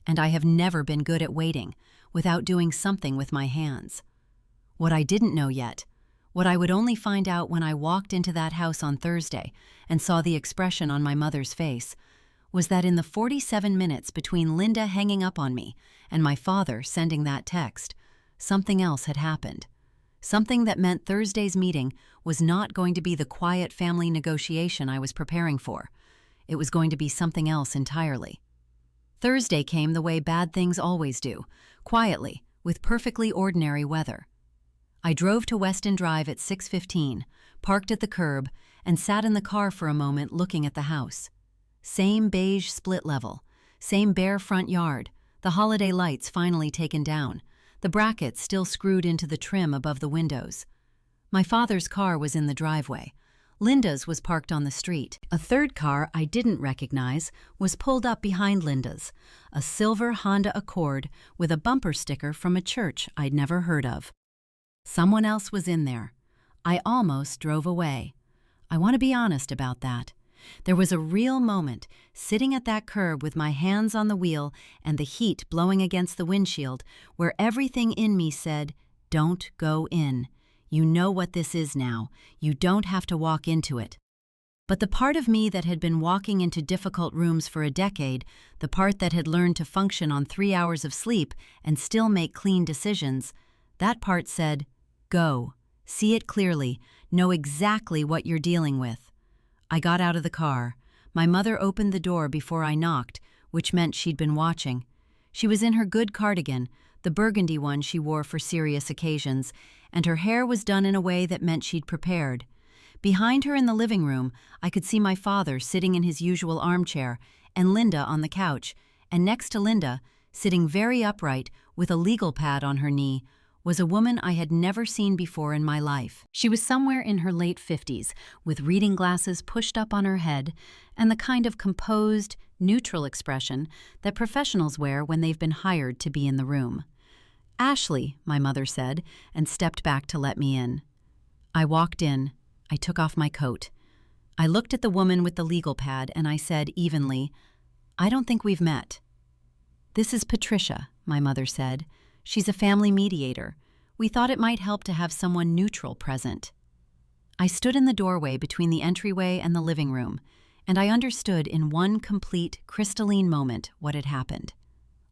And I have never been good at waiting, without doing something with my hands. What I didn't know yet, what I would only find out when I walked into that house on Thursday and saw the expression on my mother's face, was that in the 47 minutes between Linda hanging up on me and my father sending that text, something else had happened. Something that meant Thursday's meeting was not going to be the quiet family negotiation I was preparing for. It was going to be something else entirely. Thursday came the way bad things always do, quietly, with perfectly ordinary weather. I drove to Weston Drive at 6:15, parked at the curb, and sat in the car for a moment looking at the house. Same beige split level, same bare front yard, the holiday lights finally taken down, the brackets still screwed into the trim above the windows. My father's car was in the driveway. Linda's was parked on the street. A third car I didn't recognize was pulled up behind Linda's, a silver Honda Accord with a bumper sticker from a church I'd never heard of. Someone else was in there. I almost drove away. I want to be honest about that. There was a real moment, sitting at that curb with my hands on the wheel and the heat blowing against the windshield, where everything in me said, "Don't go in. You know what this is now. You don't have to walk into it." But the part of me that had been walking into difficult rooms for a decade, the part that had learned to function on 3 hours of sleep and still make clean decisions, that part said, "Go. See it clearly. Know exactly what you're dealing with." I got out of the car. My mother opened the door before I knocked, which meant she'd been watching. She was in her good cardigan, the burgundy one she wore for serious occasions, and her hair was done in a way that meant she'd prepared. Behind her in the living room, I could see my father sitting in his usual armchair, and Linda on the couch, and next to Linda, sitting very upright with a legal pad on her knee, was a woman I had never seen before in my life. She was somewhere in her late 50s, with reading glasses pushed up on her head, and the kind of composed, neutral expression that professionals wear when they've been hired to be in the room. "Ashley," my mother said, and stepped back to let me in. I walked in. I took off my coat. I looked at the woman with the legal pad, and I said evenly, "I don't think we've met." "This is Patricia," my mother said. "She's a family mediator. We thought it might help to have someone neutral present." I stood in the doorway between the entryway and the living room, and I understood in one complete, crystalline moment what had happened.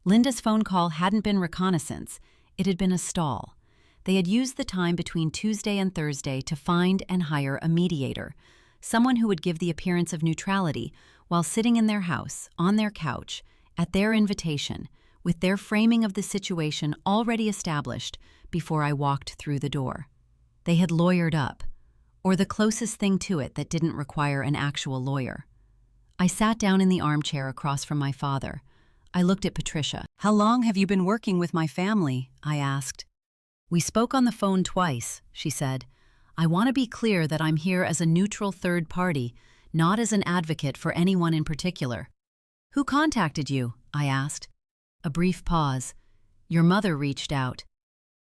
Linda's phone call hadn't been reconnaissance. It had been a stall. They had used the time between Tuesday and Thursday to find and hire a mediator, someone who would give the appearance of neutrality while sitting in their house, on their couch, at their invitation, with their framing of the situation already established before I walked through the door. They had lawyered up, or the closest thing to it that didn't require an actual lawyer. I sat down in the armchair across from my father. I looked at Patricia. "How long have you been working with my family?" I asked. "We spoke on the phone twice," she said. "I want to be clear that I'm here as a neutral third party, not as an advocate for anyone in particular." "Who contacted you?" I asked. A brief pause. "Your mother reached out."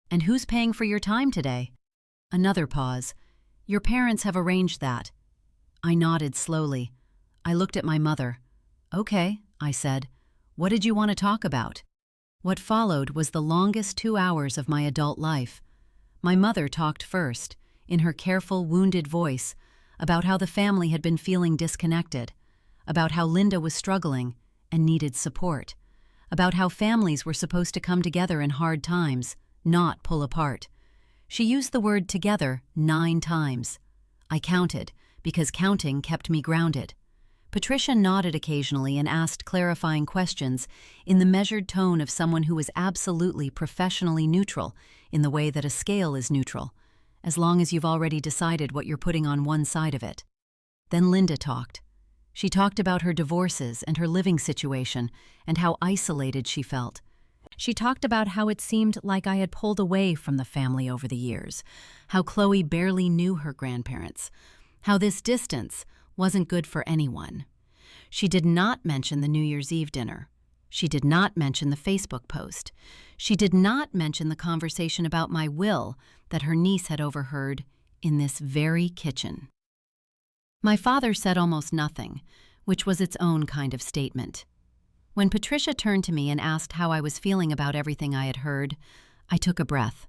"And who's paying for your time today?" Another pause. "Your parents have arranged that." I nodded slowly. I looked at my mother. "Okay," I said. "What did you want to talk about?" What followed was the longest 2 hours of my adult life. My mother talked first, in her careful, wounded voice, about how the family had been feeling disconnected, about how Linda was struggling and needed support, about how families were supposed to come together in hard times, not pull apart. She used the word together 9 times. I counted, because counting kept me grounded. Patricia nodded occasionally and asked clarifying questions in the measured tone of someone who was absolutely professionally neutral in the way that a scale is neutral, as long as you've already decided what you're putting on one side of it. Then Linda talked. She talked about her divorces and her living situation and how isolated she felt. She talked about how it seemed like I had pulled away from the family over the years, how Chloe barely knew her grandparents, how this distance wasn't good for anyone. She did not mention the New Year's Eve dinner. She did not mention the Facebook post. She did not mention the conversation about my will that her niece had overheard in this very kitchen. My father said almost nothing, which was its own kind of statement. When Patricia turned to me and asked how I was feeling about everything I had heard, I took a breath.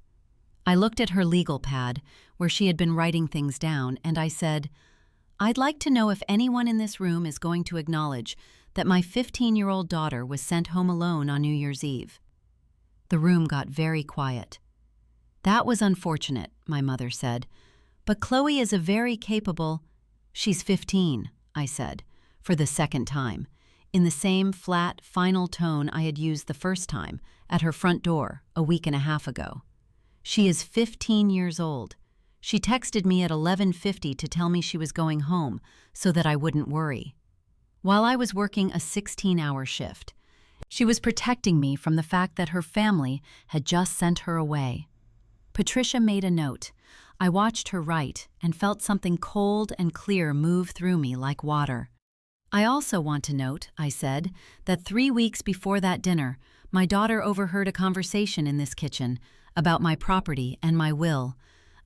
I looked at her legal pad, where she had been writing things down, and I said, "I'd like to know if anyone in this room is going to acknowledge that my 15-year-old daughter was sent home alone on New Year's Eve." The room got very quiet. "That was unfortunate," my mother said, "but Chloe is a very capable—" "She's 15, I said, for the second time, in the same flat, final tone I had used the first time, at her front door, a week and a half ago. "She is 15 years old. She texted me at 11:50 to tell me she was going home, so that I wouldn't worry. While I was working a 16-hour shift, she was protecting me from the fact that her family had just sent her away." Patricia made a note. I watched her write and felt something cold and clear move through me like water. "I also want to note," I said, "that 3 weeks before that dinner, my daughter overheard a conversation in this kitchen about my property and my will,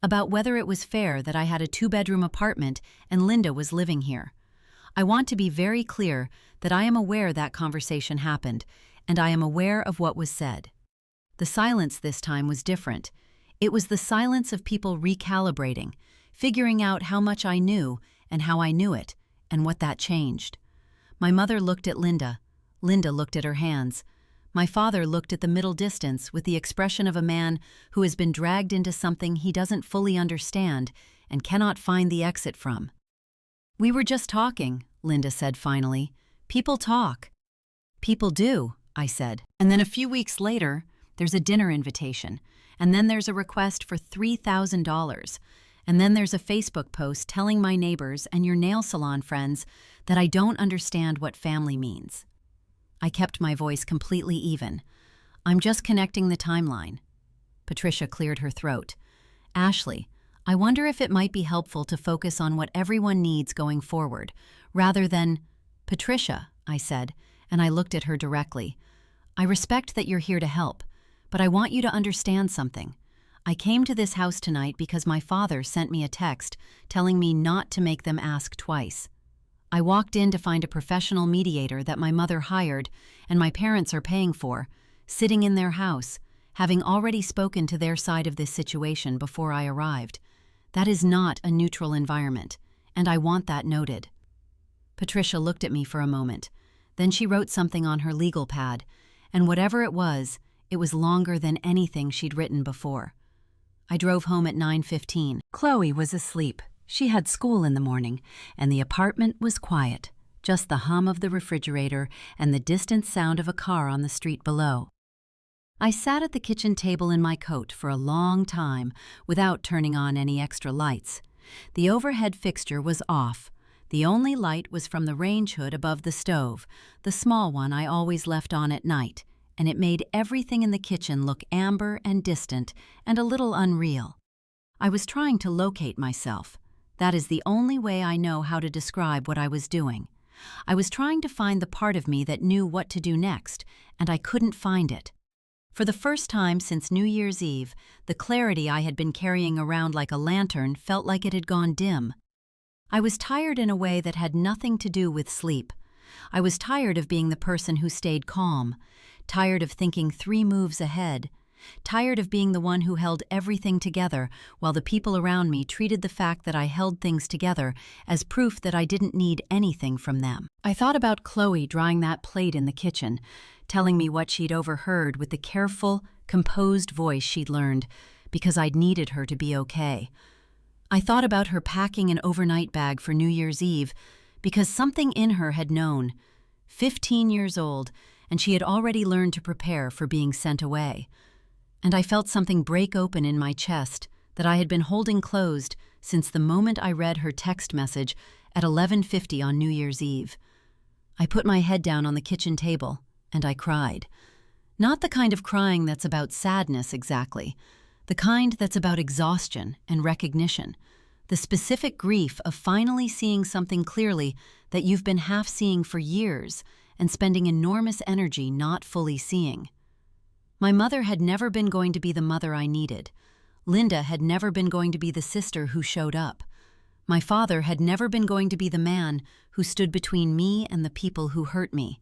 about whether it was fair that I had a 2-bedroom apartment and Linda was living here. I want to be very clear that I am aware that conversation happened, and I am aware of what was said." The silence this time was different. It was the silence of people recalibrating, figuring out how much I knew and how I knew it, and what that changed. My mother looked at Linda. Linda looked at her hands. My father looked at the middle distance with the expression of a man who has been dragged into something he doesn't fully understand and cannot find the exit from. "We were just talking," Linda said finally. "People talk." "People do," I said. And then a few weeks later, there's a dinner invitation, and then there's a request for $3,000, and then there's a Facebook post telling my neighbors and your nail salon friends that I don't understand what family means. I kept my voice completely even. I'm just connecting the timeline. Patricia cleared her throat. Ashley, I wonder if it might be helpful to focus on what everyone needs going forward, rather than— Patricia, I said, and I looked at her directly. I respect that you're here to help, but I want you to understand something. I came to this house tonight because my father sent me a text telling me not to make them ask twice. I walked in to find a professional mediator that my mother hired and my parents are paying for, sitting in their house, having already spoken to their side of this situation before I arrived. That is not a neutral environment, and I want that noted. Patricia looked at me for a moment. Then she wrote something on her legal pad, and whatever it was longer than anything she'd written before. I drove home at 9:15. Chloe was asleep. She had school in the morning, and the apartment was quiet, just the hum of the refrigerator and the distant sound of a car on the street below. I sat at the kitchen table in my coat for a long time without turning on any extra lights. The overhead fixture was off. The only light was from the range hood above the stove, the small one I always left on at night, and it made everything in the kitchen look amber and distant and a little unreal. I was trying to locate myself. That is the only way I know how to describe what I was doing. I was trying to find the part of me that knew what to do next, and I couldn't find it. For the first time since New Year's Eve, the clarity I had been carrying around like a lantern felt like it had gone dim. I was tired in a way that had nothing to do with sleep. I was tired of being the person who stayed calm, tired of thinking 3 moves ahead, tired of being the one who held everything together while the people around me treated the fact that I held things together as proof that I didn't need anything from them. I thought about Chloe drying that plate in the kitchen, telling me what she'd overheard with the careful, composed voice she'd learned because I'd needed her to be okay. I thought about her packing an overnight bag for New Year's Eve because something in her had known. 15 years old, and she had already learned to prepare for being sent away. And I felt something break open in my chest that I had been holding closed since the moment I read her text message at 11:50 on New Year's Eve. I put my head down on the kitchen table, and I cried. Not the kind of crying that's about sadness exactly, the kind that's about exhaustion and recognition, the specific grief of finally seeing something clearly that you've been half seeing for years and spending enormous energy not fully seeing. My mother had never been going to be the mother I needed. Linda had never been going to be the sister who showed up. My father had never been going to be the man who stood between me and the people who hurt me.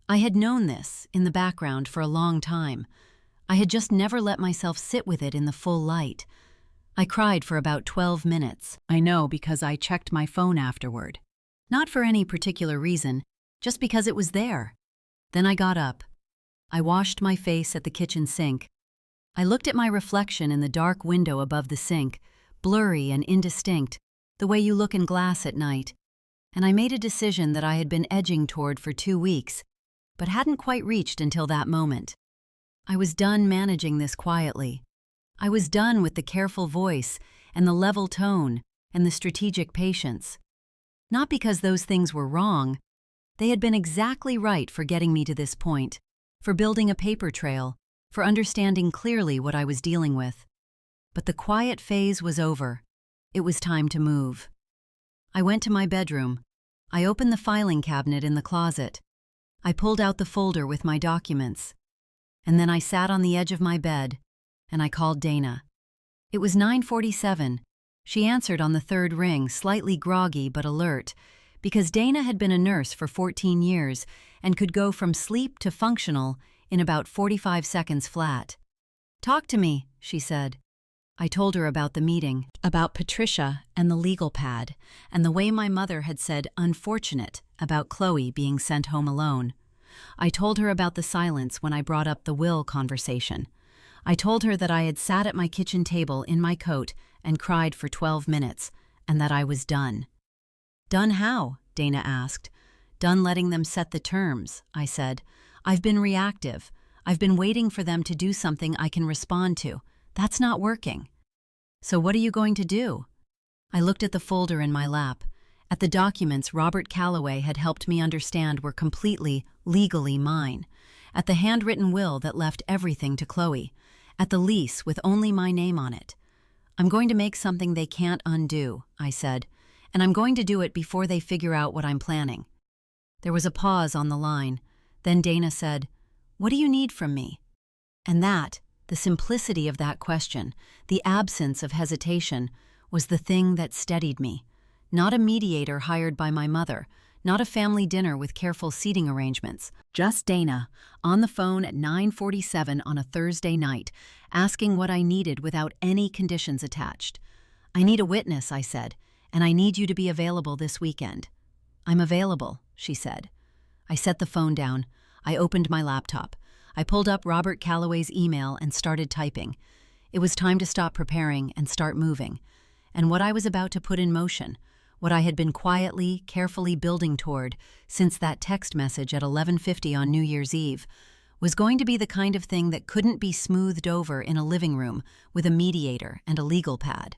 I had known this in the background for a long time. I had just never let myself sit with it in the full light. I cried for about 12 minutes. I know because I checked my phone afterward. Not for any particular reason, just because it was there. Then I got up. I washed my face at the kitchen sink. I looked at my reflection in the dark window above the sink, blurry and indistinct, the way you look in glass at night. And I made a decision that I had been edging toward for 2 weeks, but hadn't quite reached until that moment. I was done managing this quietly. I was done with the careful voice and the level tone and the strategic patience. Not because those things were wrong. They had been exactly right for getting me to this point, for building a paper trail, for understanding clearly what I was dealing with. But the quiet phase was over. It was time to move. I went to my bedroom. I opened the filing cabinet in the closet. I pulled out the folder with my documents. And then I sat on the edge of my bed, and I called Dana. It was 9:47. She answered on the 3rd ring, slightly groggy but alert, because Dana had been a nurse for 14 years and could go from sleep to functional in about 45 seconds flat. "Talk to me," she said. I told her about the meeting, about Patricia and the legal pad, and the way my mother had said unfortunate about Chloe being sent home alone. I told her about the silence when I brought up the will conversation. I told her that I had sat at my kitchen table in my coat and cried for 12 minutes, and that I was done. "Done how?" Dana asked. "Done letting them set the terms," I said. "I've been reactive. I've been waiting for them to do something I can respond to. That's not working. So what are you going to do? I looked at the folder in my lap, at the documents Robert Calloway had helped me understand were completely, legally mine, at the handwritten will that left everything to Chloe, at the lease with only my name on it. I'm going to make something they can't undo, I said, and I'm going to do it before they figure out what I'm planning. There was a pause on the line. Then Dana said, "What do you need from me?" And that, the simplicity of that question, the absence of hesitation, was the thing that steadied me. Not a mediator hired by my mother, not a family dinner with careful seating arrangements. Just Dana, on the phone at 9:47 on a Thursday night, asking what I needed without any conditions attached. "I need a witness," I said, "and I need you to be available this weekend." "I'm available," she said. I set the phone down. I opened my laptop. I pulled up Robert Calloway's email and started typing. It was time to stop preparing and start moving. And what I was about to put in motion, what I had been quietly, carefully building toward since that text message at 11:50 on New Year's Eve, was going to be the kind of thing that couldn't be smoothed over in a living room with a mediator and a legal pad.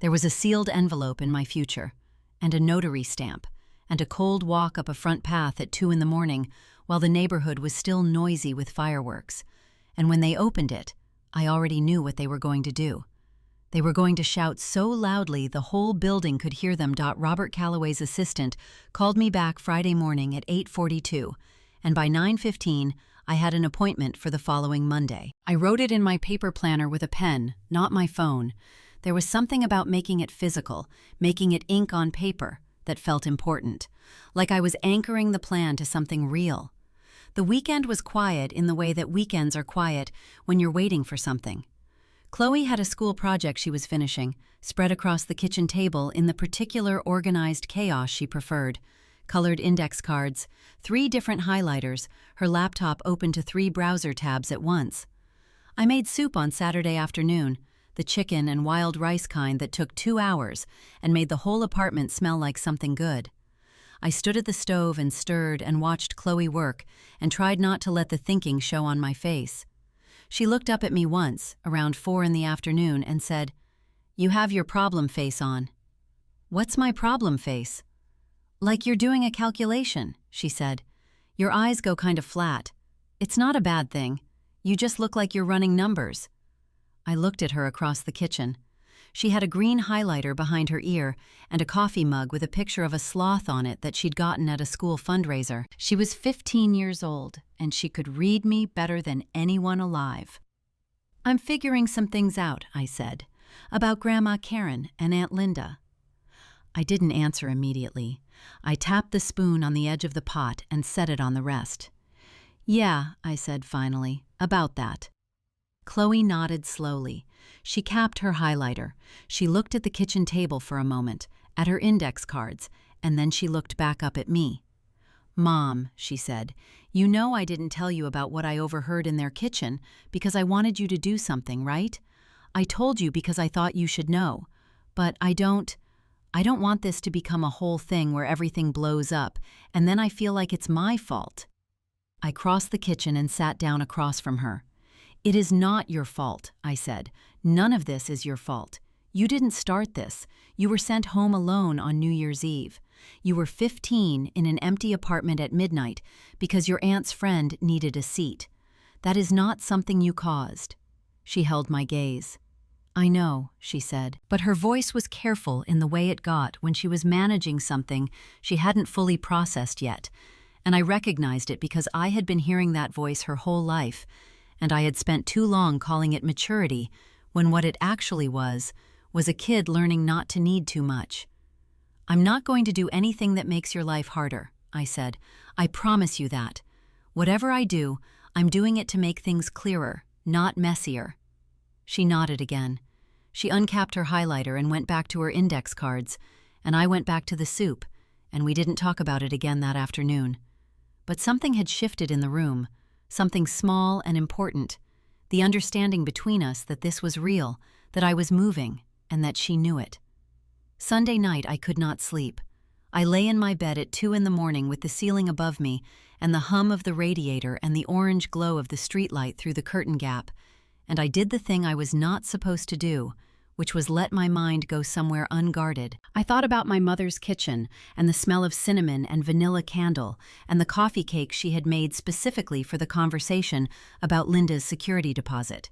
There was a sealed envelope in my future, and a notary stamp, and a cold walk up a front path at 2 in the morning while the neighborhood was still noisy with fireworks. And when they opened it, I already knew what they were going to do. They were going to shout so loudly the whole building could hear them. Robert Calloway's assistant called me back Friday morning at 8:42, and by 9:15 I had an appointment for the following Monday. I wrote it in my paper planner with a pen, not my phone. There was something about making it physical, making it ink on paper, that felt important, like I was anchoring the plan to something real. The weekend was quiet in the way that weekends are quiet when you're waiting for something. Chloe had a school project she was finishing, spread across the kitchen table in the particular organized chaos she preferred. Colored index cards, 3 different highlighters, her laptop open to 3 browser tabs at once. I made soup on Saturday afternoon, the chicken and wild rice kind that took 2 hours and made the whole apartment smell like something good. I stood at the stove and stirred and watched Chloe work and tried not to let the thinking show on my face. She looked up at me once, around 4 in the afternoon, and said, "You have your problem face on." "What's my problem face?" "Like you're doing a calculation," she said. "Your eyes go kind of flat. It's not a bad thing. You just look like you're running numbers." I looked at her across the kitchen. She had a green highlighter behind her ear and a coffee mug with a picture of a sloth on it that she'd gotten at a school fundraiser. She was 15 years old, and she could read me better than anyone alive. "I'm figuring some things out," I said, "about Grandma Karen and Aunt Linda." I didn't answer immediately. I tapped the spoon on the edge of the pot and set it on the rest. "Yeah," I said finally, "about that." Chloe nodded slowly. She capped her highlighter. She looked at the kitchen table for a moment, at her index cards, and then she looked back up at me. "Mom," she said, "you know I didn't tell you about what I overheard in their kitchen because I wanted you to do something, right? I told you because I thought you should know. But I don't want this to become a whole thing where everything blows up, and then I feel like it's my fault." I crossed the kitchen and sat down across from her. "It is not your fault," I said. "None of this is your fault. You didn't start this. You were sent home alone on New Year's Eve. You were 15 in an empty apartment at midnight because your aunt's friend needed a seat. That is not something you caused." She held my gaze. "I know," she said, but her voice was careful in the way it got when she was managing something she hadn't fully processed yet, and I recognized it because I had been hearing that voice her whole life, and I had spent too long calling it maturity when what it actually was a kid learning not to need too much. "I'm not going to do anything that makes your life harder," I said. "I promise you that. Whatever I do, I'm doing it to make things clearer, not messier." She nodded again. She uncapped her highlighter and went back to her index cards, and I went back to the soup, and we didn't talk about it again that afternoon. But something had shifted in the room, something small and important, the understanding between us that this was real, that I was moving, and that she knew it. Sunday night I could not sleep. I lay in my bed at 2 in the morning with the ceiling above me and the hum of the radiator and the orange glow of the streetlight through the curtain gap, and I did the thing I was not supposed to do, which was let my mind go somewhere unguarded. I thought about my mother's kitchen and the smell of cinnamon and vanilla candle and the coffee cake she had made specifically for the conversation about Linda's security deposit.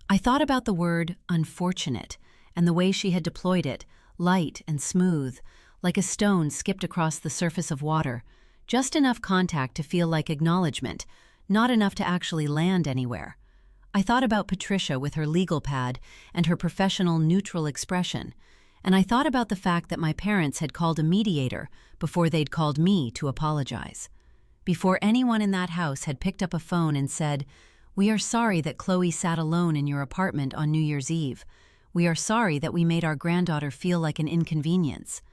I thought about the word unfortunate and the way she had deployed it, light and smooth, like a stone skipped across the surface of water, just enough contact to feel like acknowledgement, not enough to actually land anywhere. I thought about Patricia with her legal pad and her professional neutral expression, and I thought about the fact that my parents had called a mediator before they'd called me to apologize. Before anyone in that house had picked up a phone and said, "We are sorry that Chloe sat alone in your apartment on New Year's Eve. We are sorry that we made our granddaughter feel like an inconvenience."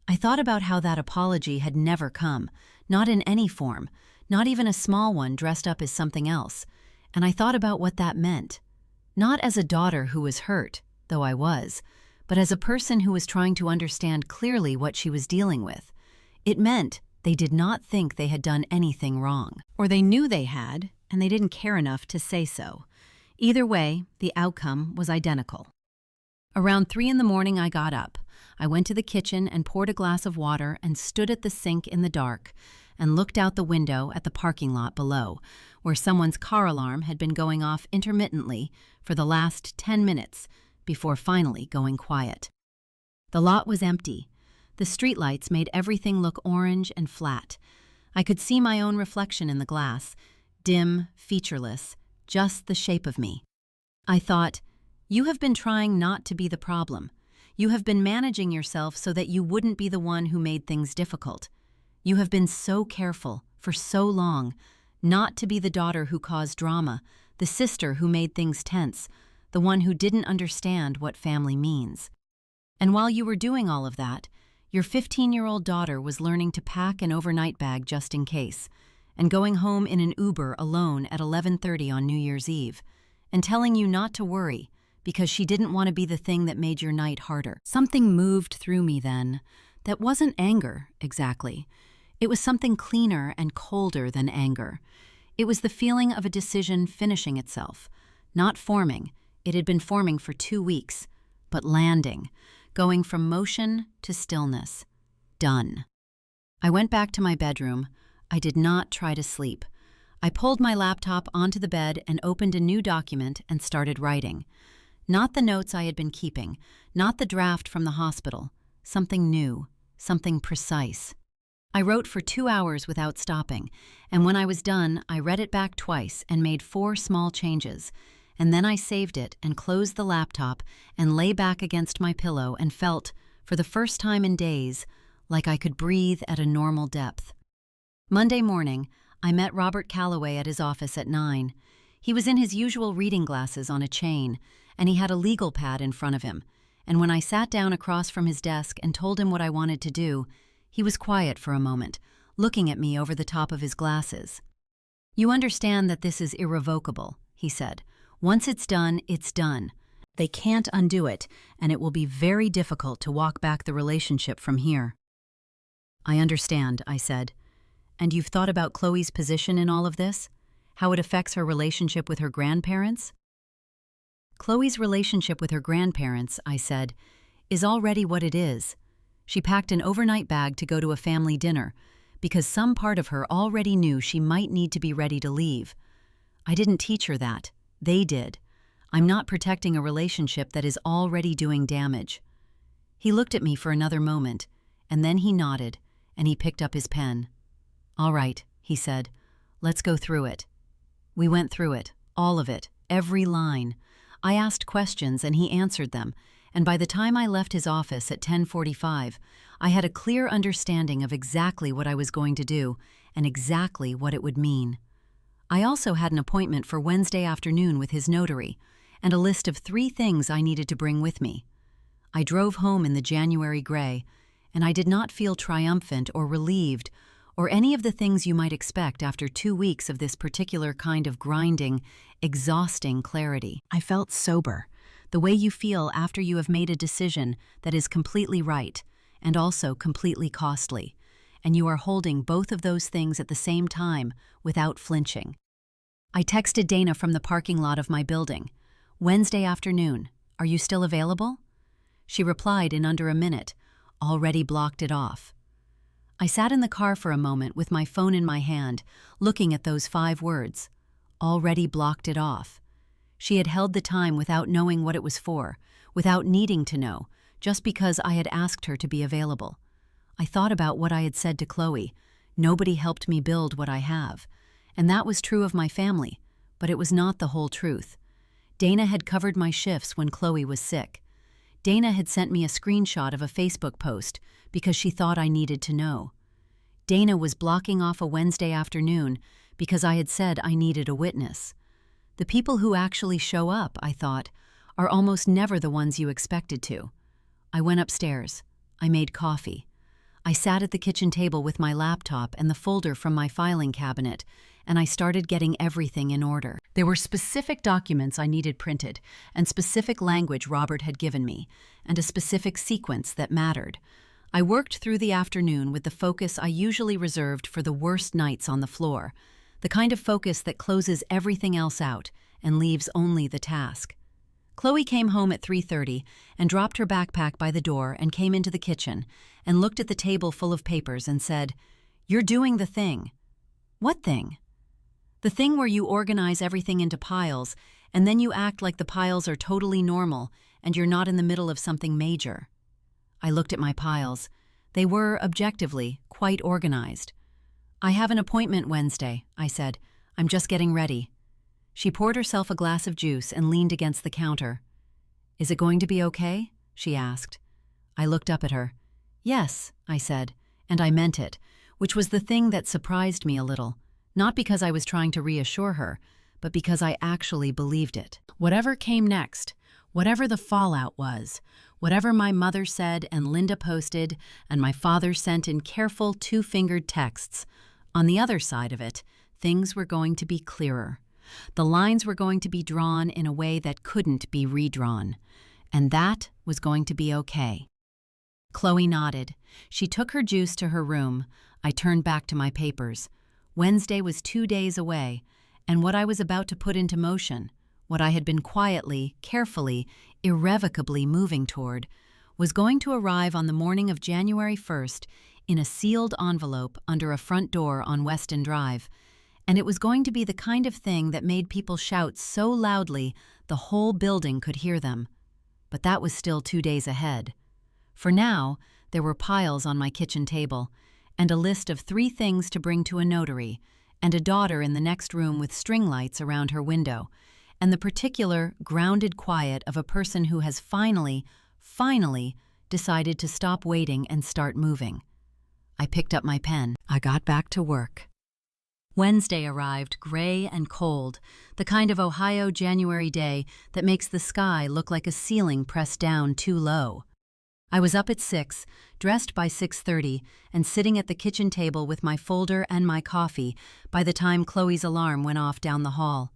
I thought about how that apology had never come, not in any form, not even a small one dressed up as something else. And I thought about what that meant. Not as a daughter who was hurt, though I was, but as a person who was trying to understand clearly what she was dealing with. It meant they did not think they had done anything wrong. Or they knew they had, and they didn't care enough to say so. Either way, the outcome was identical. Around 3 in the morning, I got up. I went to the kitchen and poured a glass of water and stood at the sink in the dark and looked out the window at the parking lot below, where someone's car alarm had been going off intermittently for the last 10 minutes before finally going quiet. The lot was empty. The streetlights made everything look orange and flat. I could see my own reflection in the glass, dim, featureless, just the shape of me. I thought, you have been trying not to be the problem. You have been managing yourself so that you wouldn't be the one who made things difficult. You have been so careful, for so long, not to be the daughter who caused drama, the sister who made things tense, the one who didn't understand what family means. And while you were doing all of that, your 15-year-old daughter was learning to pack an overnight bag just in case, and going home in an Uber alone at 11:30 on New Year's Eve, and telling you not to worry because she didn't want to be the thing that made your night harder. Something moved through me then that wasn't anger, exactly. It was something cleaner and colder than anger. It was the feeling of a decision finishing itself, not forming. It had been forming for 2 weeks, but landing, going from motion to stillness. Done. I went back to my bedroom. I did not try to sleep. I pulled my laptop onto the bed and opened a new document and started writing. Not the notes I had been keeping, not the draft from the hospital. Something new, something precise. I wrote for 2 hours without stopping, and when I was done, I read it back twice and made 4 small changes, and then I saved it and closed the laptop and lay back against my pillow and felt, for the first time in days, like I could breathe at a normal depth. Monday morning, I met Robert Calloway at his office at 9. He was in his usual reading glasses on a chain, and he had a legal pad in front of him, and when I sat down across from his desk and told him what I wanted to do, he was quiet for a moment, looking at me over the top of his glasses. "You understand that this is irrevocable," he said. "Once it's done, it's done. They can't undo it, and it will be very difficult to walk back the relationship from here." "I understand," I said. "And you've thought about Chloe's position in all of this? How it affects her relationship with her grandparents?" "Chloe's relationship with her grandparents," I said, "is already what it is. She packed an overnight bag to go to a family dinner because some part of her already knew she might need to be ready to leave. I didn't teach her that. They did. I'm not protecting a relationship that is already doing damage." He looked at me for another moment, and then he nodded, and he picked up his pen. "All right," he said. "Let's go through it." We went through it, all of it, every line. I asked questions and he answered them, and by the time I left his office at 10:45, I had a clear understanding of exactly what I was going to do and exactly what it would mean. I also had an appointment for Wednesday afternoon with his notary, and a list of 3 things I needed to bring with me. I drove home in the January gray, and I did not feel triumphant or relieved or any of the things you might expect after 2 weeks of this particular kind of grinding, exhausting clarity. I felt sober, the way you feel after you have made a decision that is completely right and also completely costly, and you are holding both of those things at the same time without flinching. I texted Dana from the parking lot of my building. Wednesday afternoon, are you still available? She replied in under a minute, already blocked it off. I sat in the car for a moment with my phone in my hand, looking at those 5 words. Already blocked it off. She had held the time without knowing what it was for, without needing to know, just because I had asked her to be available. I thought about what I had said to Chloe. Nobody helped me build what I have. And that was true of my family, but it was not the whole truth. Dana had covered my shifts when Chloe was sick. Dana had sent me a screenshot of a Facebook post because she thought I needed to know. Dana was blocking off a Wednesday afternoon because I had said I needed a witness. The people who actually show up, I thought, are almost never the ones you expected to. I went upstairs. I made coffee. I sat at the kitchen table with my laptop and the folder from my filing cabinet, and I started getting everything in order. There were specific documents I needed printed, and specific language Robert had given me, and a specific sequence that mattered. I worked through the afternoon with the focus I usually reserved for the worst nights on the floor, the kind of focus that closes everything else out and leaves only the task. Chloe came home at 3:30 and dropped her backpack by the door and came into the kitchen and looked at the table full of papers and said, "You're doing the thing." "What thing?" "The thing where you organize everything into piles and then you act like the piles are totally normal and you're not in the middle of something major." I looked at my piles. They were, objectively, quite organized. "I have an appointment Wednesday," I said. "I'm just getting ready." She poured herself a glass of juice and leaned against the counter. "Is it going to be okay?" she asked. I looked up at her. "Yes," I said, and I meant it, which was the thing that surprised me a little, not because I was trying to reassure her, but because I actually believed it. Whatever came next, whatever the fallout was, whatever my mother said and Linda posted and my father sent in careful 2-fingered texts, on the other side of it, things were going to be clearer. The lines were going to be drawn in a way that couldn't be redrawn, and that was going to be okay. Chloe nodded. She took her juice to her room. I turned back to my papers. Wednesday was 2 days away, and what I was about to put into motion, what I had been quietly, carefully, irrevocably moving toward, was going to arrive on the morning of January 1st in a sealed envelope under a front door on Weston Drive, and it was going to be the kind of thing that made people shout so loudly the whole building could hear them. But that was still 2 days ahead. For now, there were piles on my kitchen table, and a list of 3 things to bring to a notary, and a daughter in the next room with string lights around her window, and the particular, grounded quiet of a person who has finally decided to stop waiting and start moving. I picked up my pen. I got back to work. Wednesday arrived gray and cold, the kind of Ohio January day that makes the sky look like a ceiling pressed down too low. I was up at 6, dressed by 6:30, and sitting at the kitchen table with my folder and my coffee by the time Chloe's alarm went off down the hall.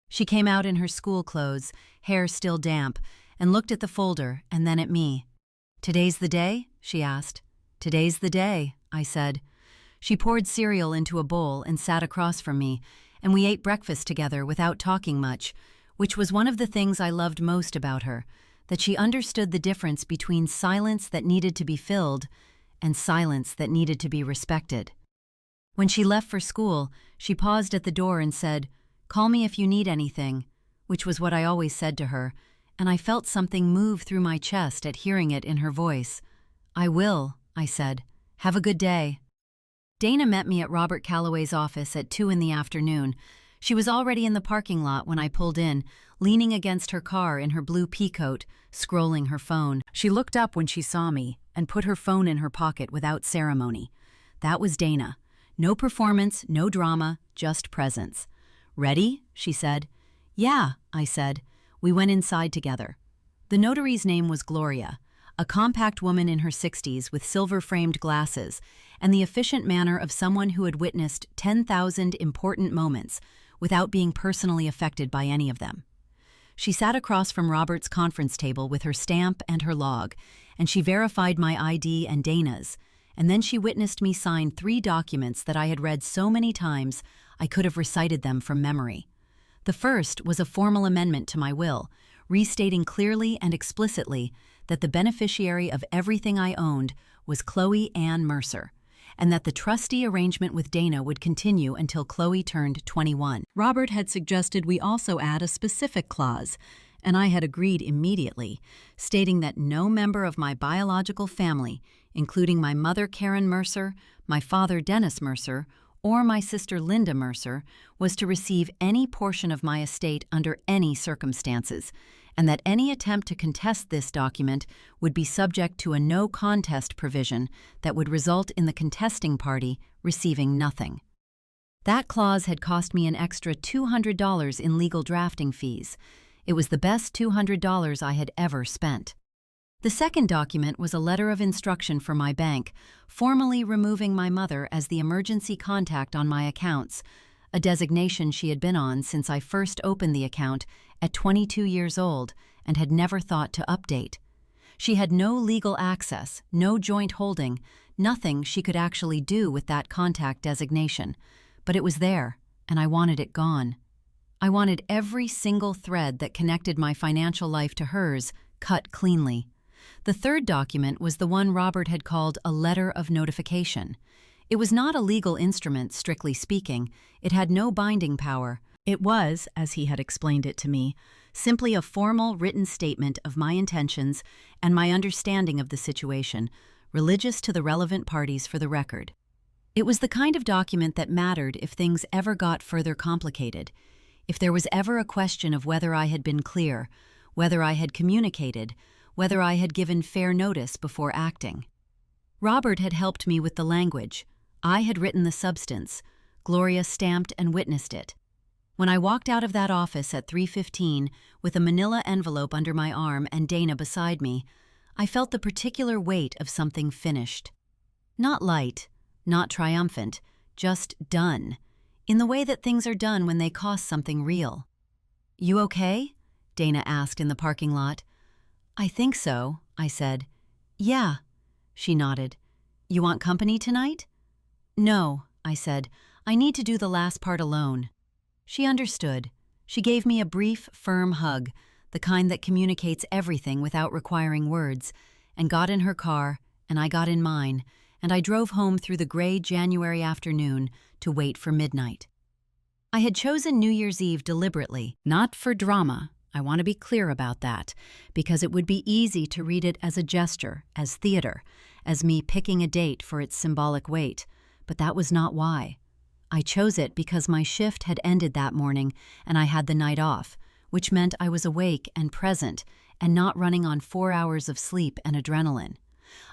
She came out in her school clothes, hair still damp, and looked at the folder and then at me. "Today's the day?" she asked. "Today's the day," I said. She poured cereal into a bowl and sat across from me, and we ate breakfast together without talking much, which was one of the things I loved most about her, that she understood the difference between silence that needed to be filled and silence that needed to be respected. When she left for school, she paused at the door and said, "Call me if you need anything," which was what I always said to her, and I felt something move through my chest at hearing it in her voice. "I will," I said. "Have a good day." Dana met me at Robert Calloway's office at 2 in the afternoon. She was already in the parking lot when I pulled in, leaning against her car in her blue peacoat, scrolling her phone. She looked up when she saw me and put her phone in her pocket without ceremony. That was Dana. No performance, no drama, just presence. "Ready?" she said. "Yeah," I said. We went inside together. The notary's name was Gloria, a compact woman in her 60s with silver-framed glasses and the efficient manner of someone who had witnessed 10,000 important moments without being personally affected by any of them. She sat across from Robert's conference table with her stamp and her log, and she verified my ID and Dana's, and then she witnessed me sign 3 documents that I had read so many times I could have recited them from memory. The first was a formal amendment to my will, restating clearly and explicitly that the beneficiary of everything I owned was Chloe Ann Mercer, and that the trustee arrangement with Dana would continue until Chloe turned 21. Robert had suggested we also add a specific clause, and I had agreed immediately, stating that no member of my biological family, including my mother Karen Mercer, my father Dennis Mercer, or my sister Linda Mercer, was to receive any portion of my estate under any circumstances, and that any attempt to contest this document would be subject to a no-contest provision that would result in the contesting party receiving nothing. That clause had cost me an extra $200 in legal drafting fees. It was the best $200 I had ever spent. The second document was a letter of instruction for my bank, formally removing my mother as the emergency contact on my accounts, a designation she had been on since I first opened the account at 22 years old and had never thought to update. She had no legal access, no joint holding, nothing she could actually do with that contact designation, but it was there, and I wanted it gone. I wanted every single thread that connected my financial life to hers cut cleanly. The third document was the one Robert had called a letter of notification. It was not a legal instrument, strictly speaking. It had no binding power. It was, as he had explained it to me, simply a formal written statement of my intentions and my understanding of the situation, religious to the relevant parties for the record. It was the kind of document that mattered if things ever got further complicated, if there was ever a question of whether I had been clear, whether I had communicated, whether I had given fair notice before acting. Robert had helped me with the language. I had written the substance. Gloria stamped and witnessed it. When I walked out of that office at 3:15 with a manila envelope under my arm and Dana beside me, I felt the particular weight of something finished. Not light, not triumphant, just done, in the way that things are done when they cost something real. "You okay?" Dana asked in the parking lot. "I think so," I said. "Yeah," she nodded. "You want company tonight?" "No," I said. "I need to do the last part alone." She understood. She gave me a brief, firm hug, the kind that communicates everything without requiring words, and got in her car, and I got in mine, and I drove home through the gray January afternoon to wait for midnight. I had chosen New Year's Eve deliberately, not for drama. I want to be clear about that, because it would be easy to read it as a gesture, as theater, as me picking a date for its symbolic weight, but that was not why. I chose it because my shift had ended that morning and I had the night off, which meant I was awake and present and not running on 4 hours of sleep and adrenaline.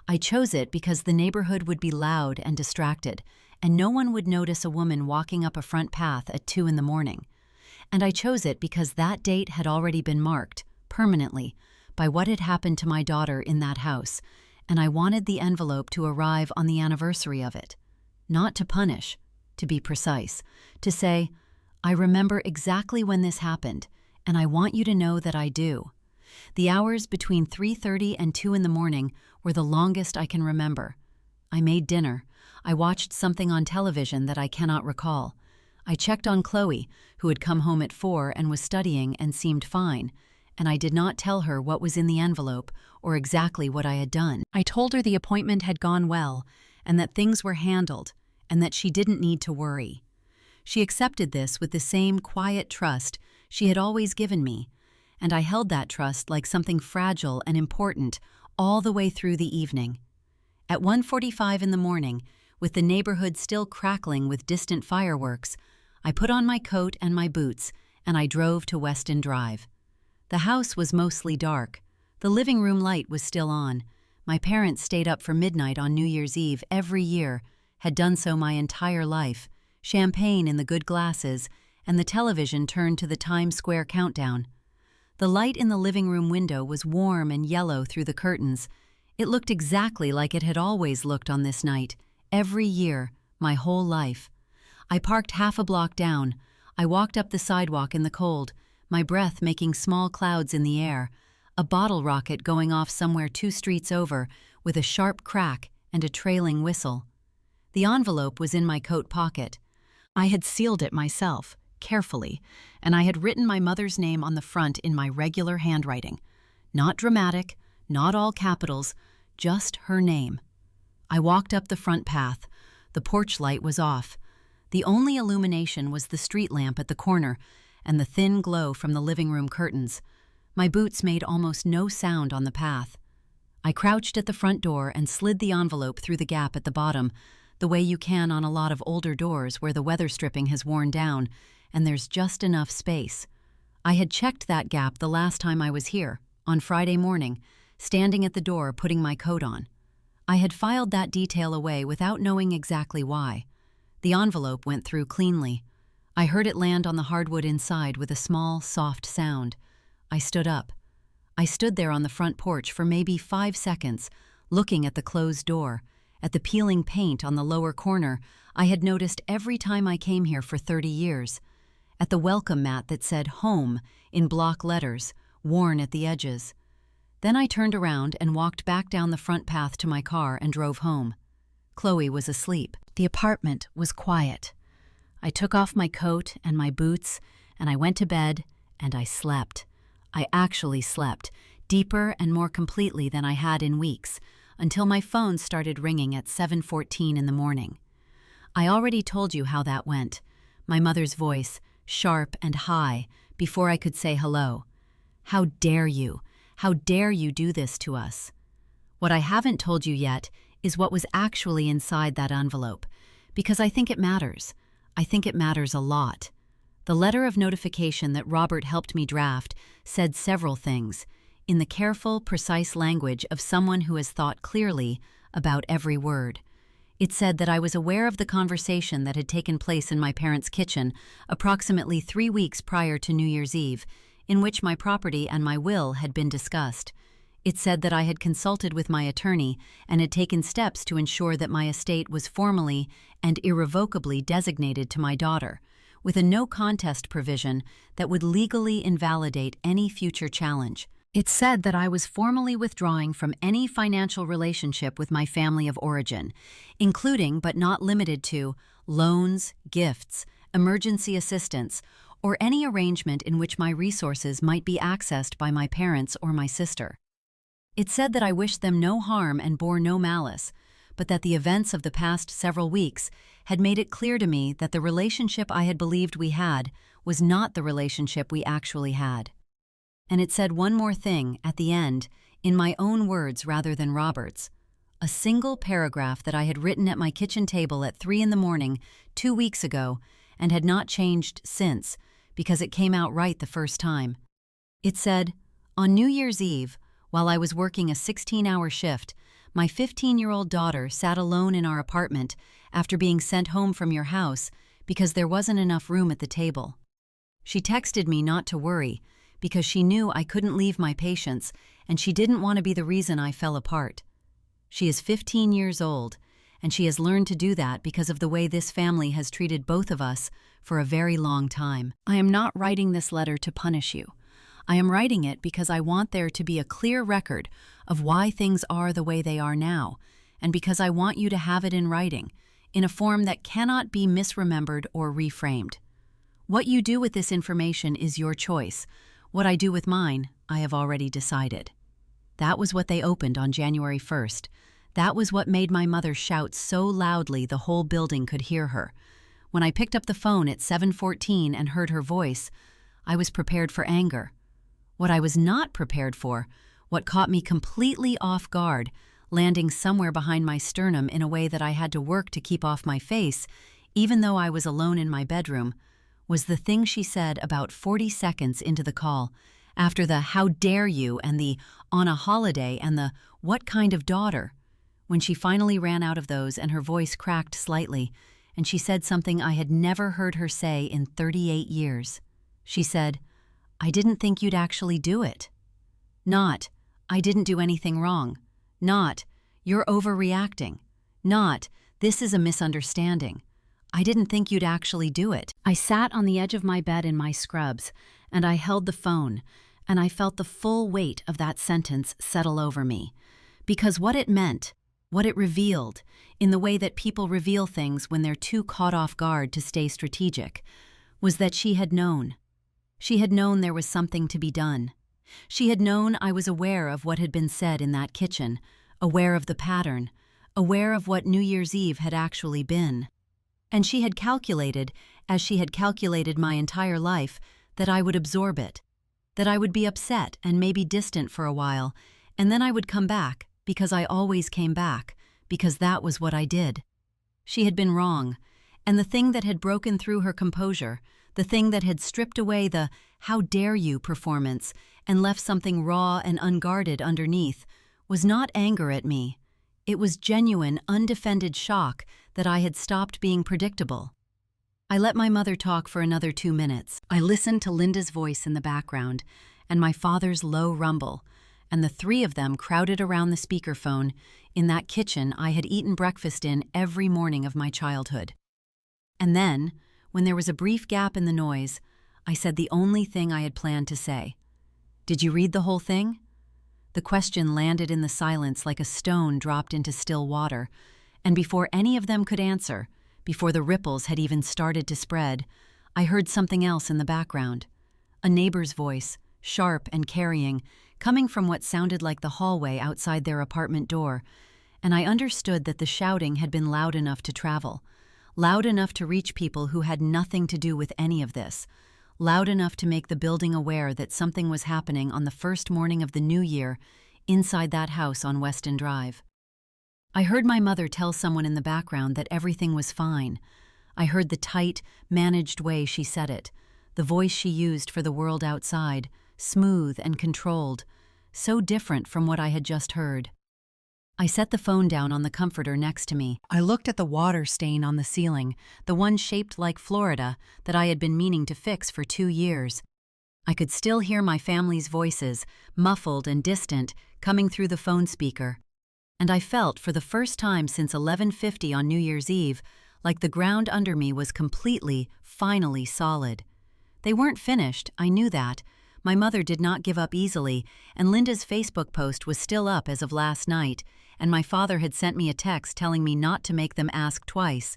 I chose it because the neighborhood would be loud and distracted, and no one would notice a woman walking up a front path at 2 in the morning. And I chose it because that date had already been marked, permanently, by what had happened to my daughter in that house, and I wanted the envelope to arrive on the anniversary of it. Not to punish, to be precise, to say, "I remember exactly when this happened, and I want you to know that I do." The hours between 3:30 and 2 in the morning were the longest I can remember. I made dinner. I watched something on television that I cannot recall. I checked on Chloe, who had come home at 4 and was studying and seemed fine, and I did not tell her what was in the envelope or exactly what I had done. I told her the appointment had gone well and that things were handled, and that she didn't need to worry. She accepted this with the same quiet trust she had always given me, and I held that trust like something fragile and important all the way through the evening. At 1:45 in the morning, with the neighborhood still crackling with distant fireworks, I put on my coat and my boots, and I drove to Weston Drive. The house was mostly dark. The living room light was still on. My parents stayed up for midnight on New Year's Eve every year, had done so my entire life, champagne in the good glasses, and the television turned to the Times Square countdown. The light in the living room window was warm and yellow through the curtains. It looked exactly like it had always looked on this night, every year, my whole life. I parked half a block down. I walked up the sidewalk in the cold, my breath making small clouds in the air, a bottle rocket going off somewhere 2 streets over with a sharp crack and a trailing whistle. The envelope was in my coat pocket. I had sealed it myself, carefully, and I had written my mother's name on the front in my regular handwriting. Not dramatic, not all capitals, just her name. I walked up the front path. The porch light was off. The only illumination was the street lamp at the corner and the thin glow from the living room curtains. My boots made almost no sound on the path. I crouched at the front door and slid the envelope through the gap at the bottom, the way you can on a lot of older doors where the weather stripping has worn down and there's just enough space. I had checked that gap the last time I was here, on Friday morning, standing at the door putting my coat on. I had filed that detail away without knowing exactly why. The envelope went through cleanly. I heard it land on the hardwood inside with a small, soft sound. I stood up. I stood there on the front porch for maybe 5 seconds, looking at the closed door, at the peeling paint on the lower corner I had noticed every time I came here for 30 years, at the welcome mat that said "Home" in block letters, worn at the edges. Then I turned around and walked back down the front path to my car and drove home. Chloe was asleep. The apartment was quiet. I took off my coat and my boots, and I went to bed, and I slept. I actually slept, deeper and more completely than I had in weeks, until my phone started ringing at 7:14 in the morning. I already told you how that went. My mother's voice, sharp and high, before I could say hello. "How dare you? How dare you do this to us?" What I haven't told you yet is what was actually inside that envelope, because I think it matters. I think it matters a lot. The letter of notification that Robert helped me draft said several things, in the careful, precise language of someone who has thought clearly about every word. It said that I was aware of the conversation that had taken place in my parents' kitchen approximately 3 weeks prior to New Year's Eve, in which my property and my will had been discussed. It said that I had consulted with my attorney and had taken steps to ensure that my estate was formally and irrevocably designated to my daughter, with a no-contest provision that would legally invalidate any future challenge. It said that I was formally withdrawing from any financial relationship with my family of origin, including but not limited to loans, gifts, emergency assistance, or any arrangement in which my resources might be accessed by my parents or my sister. It said that I wished them no harm and bore no malice, but that the events of the past several weeks had made it clear to me that the relationship I had believed we had was not the relationship we actually had. And it said one more thing at the end, in my own words rather than Robert's, a single paragraph that I had written at my kitchen table at 3 in the morning 2 weeks ago and had not changed since because it came out right the first time. It said, "On New Year's Eve, while I was working a 16-hour shift, my 15-year-old daughter sat alone in our apartment after being sent home from your house because there wasn't enough room at the table. She texted me not to worry because she knew I couldn't leave my patients and she didn't want to be the reason I fell apart. She is 15 years old, and she has learned to do that because of the way this family has treated both of us for a very long time. I am not writing this letter to punish you. I am writing it because I want there to be a clear record of why things are the way they are now, and because I want you to have it in writing, in a form that cannot be misremembered or reframed. What you do with this information is your choice. What I do with mine, I have already decided." That was what they opened on January 1st. That was what made my mother shout so loudly the whole building could hear her. When I picked up the phone at 7:14 and heard her voice, I was prepared for anger. What I was not prepared for, what caught me completely off guard, landing somewhere behind my sternum in a way that I had to work to keep off my face, even though I was alone in my bedroom, was the thing she said about 40 seconds into the call, after the "how dare you" and the "on a holiday" and the "what kind of daughter," when she finally ran out of those and her voice cracked slightly, and she said something I had never heard her say in 38 years. She said, "I didn't think you'd actually do it." Not, "I didn't do anything wrong." Not, "You're overreacting." Not, "This is a misunderstanding." I didn't think you'd actually do it. I sat on the edge of my bed in my scrubs, and I held the phone, and I felt the full weight of that sentence settle over me. Because what it meant What it revealed, in the way that people reveal things when they're too caught off guard to stay strategic, was that she had known. She had known there was something to be done. She had known I was aware of what had been said in that kitchen, aware of the pattern, aware of what New Year's Eve had actually been. And she had calculated, as she had calculated my entire life, that I would absorb it, that I would be upset and maybe distant for a while, and then I would come back, because I always came back, because that was what I did. She had been wrong, and the thing that had broken through her composure, the thing that had stripped away the "how dare you" performance and left something raw and unguarded underneath, was not anger at me. It was genuine, undefended shock that I had stopped being predictable. I let my mother talk for another 2 minutes. I listened to Linda's voice in the background and my father's low rumble, and the three of them crowded around the speakerphone in that kitchen I had eaten breakfast in every morning of my childhood. And then, when there was a brief gap in the noise, I said the only thing I had planned to say. "Did you read the whole thing?" The question landed in the silence like a stone dropped into still water, and before any of them could answer, before the ripples had even started to spread, I heard something else in the background. A neighbor's voice, sharp and carrying, coming from what sounded like the hallway outside their apartment door, and I understood that the shouting had been loud enough to travel, loud enough to reach people who had nothing to do with any of this, loud enough to make the building aware that something was happening on the first morning of the new year inside that house on Weston Drive. I heard my mother tell someone in the background that everything was fine. I heard the tight, managed way she said it, the voice she used for the world outside, smooth and controlled, so different from what I had just heard. I set the phone down on the comforter next to me. I looked at the water stain on the ceiling, the one shaped like Florida that I had been meaning to fix for 2 years. I could still hear my family's voices, muffled and distant, coming through the phone speaker. And I felt, for the first time since 11:50 on New Year's Eve, like the ground under me was completely, finally solid. They weren't finished, I knew that. My mother did not give up easily, and Linda's Facebook post was still up as of last night, and my father had sent me a text telling me not to make them ask twice.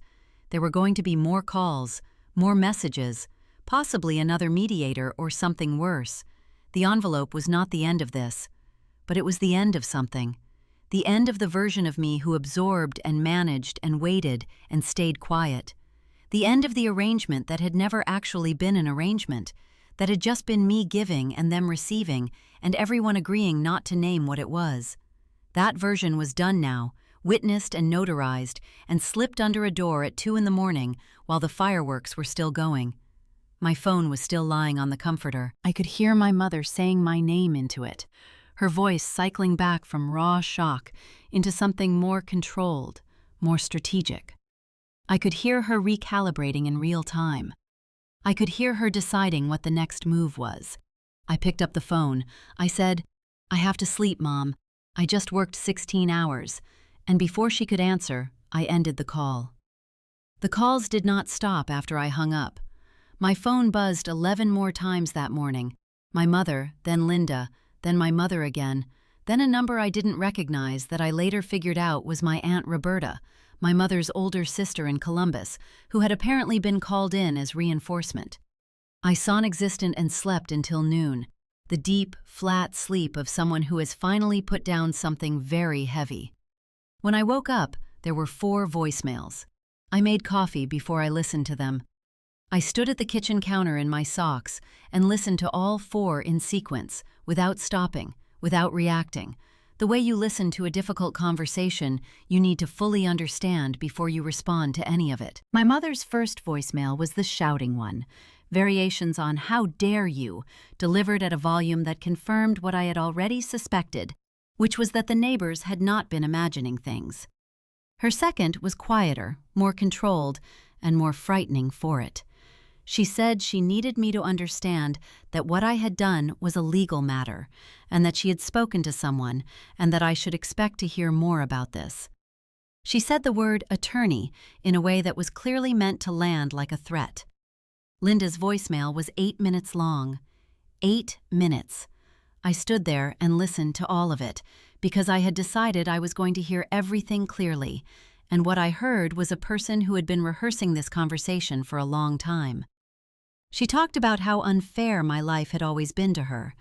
There were going to be more calls, more messages, possibly another mediator or something worse. The envelope was not the end of this, but it was the end of something. The end of the version of me who absorbed and managed and waited and stayed quiet. The end of the arrangement that had never actually been an arrangement, that had just been me giving and them receiving, and everyone agreeing not to name what it was. That version was done now, witnessed and notarized, and slipped under a door at 2 a.m. while the fireworks were still going. My phone was still lying on the comforter. I could hear my mother saying my name into it, her voice cycling back from raw shock into something more controlled, more strategic. I could hear her recalibrating in real time. I could hear her deciding what the next move was. I picked up the phone. I said, "I have to sleep, Mom. I just worked 16 hours." And before she could answer, I ended the call. The calls did not stop after I hung up. My phone buzzed 11 more times that morning. My mother, then Linda, then my mother again, then a number I didn't recognize that I later figured out was my Aunt Roberta, my mother's older sister in Columbus, who had apparently been called in as reinforcement. I non-existent and slept until noon, the deep, flat sleep of someone who has finally put down something very heavy. When I woke up, there were 4 voicemails. I made coffee before I listened to them. I stood at the kitchen counter in my socks and listened to all 4 in sequence, without stopping, without reacting. The way you listen to a difficult conversation, you need to fully understand before you respond to any of it. My mother's first voicemail was the shouting one, variations on "how dare you," delivered at a volume that confirmed what I had already suspected, which was that the neighbors had not been imagining things. Her second was quieter, more controlled, and more frightening for it. She said she needed me to understand that what I had done was a legal matter, and that she had spoken to someone, and that I should expect to hear more about this. She said the word attorney in a way that was clearly meant to land like a threat. Linda's voicemail was 8 minutes long. 8 minutes. I stood there and listened to all of it, because I had decided I was going to hear everything clearly, and what I heard was a person who had been rehearsing this conversation for a long time. She talked about how unfair my life had always been to her,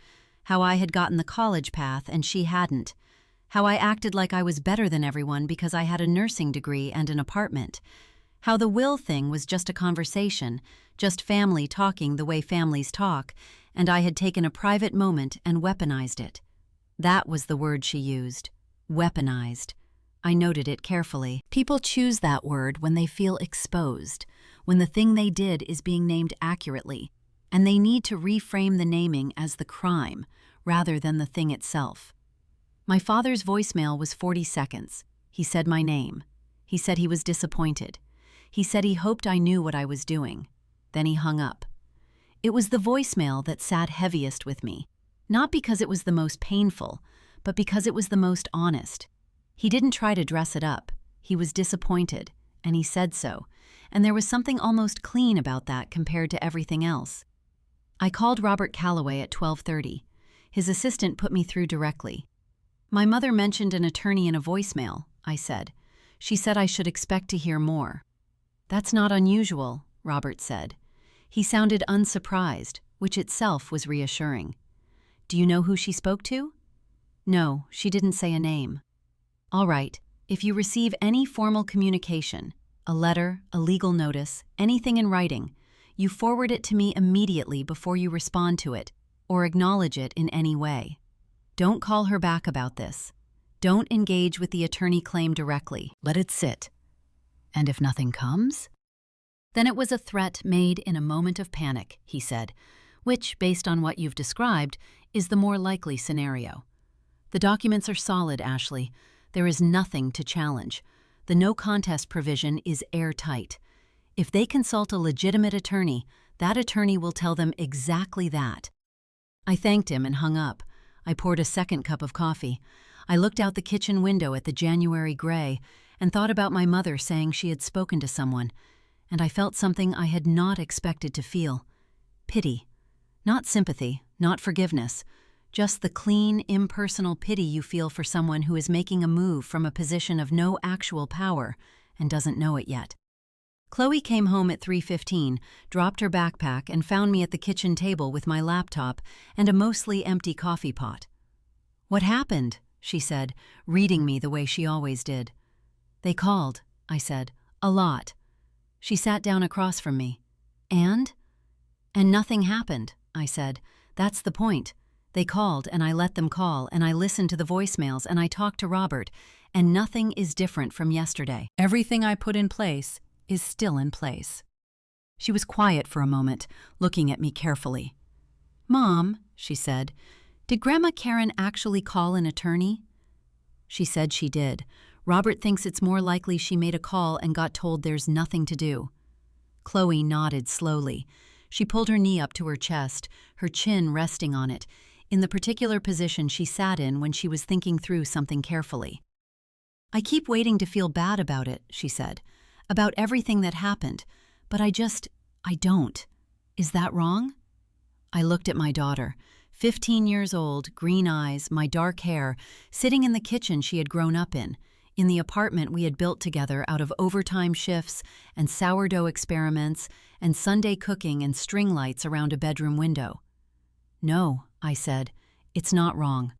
how I had gotten the college path and she hadn't, how I acted like I was better than everyone because I had a nursing degree and an apartment, how the will thing was just a conversation, just family talking the way families talk, and I had taken a private moment and weaponized it. That was the word she used, weaponized. I noted it carefully. People choose that word when they feel exposed, when the thing they did is being named accurately, and they need to reframe the naming as the crime rather than the thing itself. My father's voicemail was 40 seconds. He said my name. He said he was disappointed. He said he hoped I knew what I was doing. Then he hung up. It was the voicemail that sat heaviest with me, not because it was the most painful, but because it was the most honest. He didn't try to dress it up. He was disappointed, and he said so, and there was something almost clean about that compared to everything else. I called Robert Calloway at 12:30. His assistant put me through directly. "My mother mentioned an attorney in a voicemail," I said. "She said I should expect to hear more." "That's not unusual," Robert said. He sounded unsurprised, which itself was reassuring. "Do you know who she spoke to?" "No, she didn't say a name." "All right, if you receive any formal communication, a letter, a legal notice, anything in writing, you forward it to me immediately before you respond to it or acknowledge it in any way. Don't call her back about this. Don't engage with the attorney claim directly. Let it sit. And if nothing comes?" "Then it was a threat made in a moment of panic," he said, which, based on what you've described, is the more likely scenario. "The documents are solid, Ashley. There is nothing to challenge. The no contest provision is airtight. If they consult a legitimate attorney, that attorney will tell them exactly that." I thanked him and hung up. I poured a second cup of coffee. I looked out the kitchen window at the January gray and thought about my mother saying she had spoken to someone, and I felt something I had not expected to feel. Pity. Not sympathy, not forgiveness, just the clean, impersonal pity you feel for someone who is making a move from a position of no actual power and doesn't know it yet. Chloe came home at 3:15, dropped her backpack, and found me at the kitchen table with my laptop and a mostly empty coffee pot. "What happened?" she said, reading me the way she always did. "They called," I said. "A lot." She sat down across from me. "And?" "And nothing happened," I said. "That's the point. They called, and I let them call, and I listened to the voicemails, and I talked to Robert, and nothing is different from yesterday. Everything I put in place is still in place." She was quiet for a moment, looking at me carefully. "Mom," she said, "did Grandma Karen actually call an attorney?" She said she did. Robert thinks it's more likely she made a call and got told there's nothing to do. Chloe nodded slowly. She pulled her knee up to her chest, her chin resting on it, in the particular position she sat in when she was thinking through something carefully. "I keep waiting to feel bad about it," she said, "about everything that happened, but I don't. Is that wrong?" I looked at my daughter, 15 years old, green eyes, my dark hair, sitting in the kitchen she had grown up in the apartment we had built together out of overtime shifts and sourdough experiments and Sunday cooking and string lights around a bedroom window. "No," I said, "it's not wrong."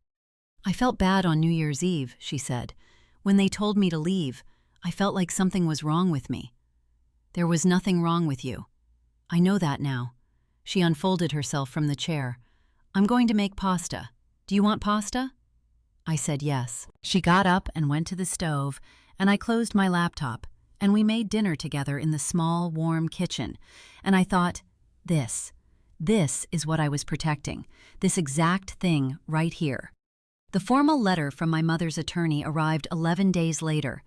"I felt bad on New Year's Eve," she said. "When they told me to leave, I felt like something was wrong with me." "There was nothing wrong with you. I know that now." She unfolded herself from the chair. "I'm going to make pasta. Do you want pasta?" I said yes. She got up and went to the stove, and I closed my laptop, and we made dinner together in the small, warm kitchen, and I thought, this is what I was protecting, this exact thing right here. The formal letter from my mother's attorney arrived 11 days later.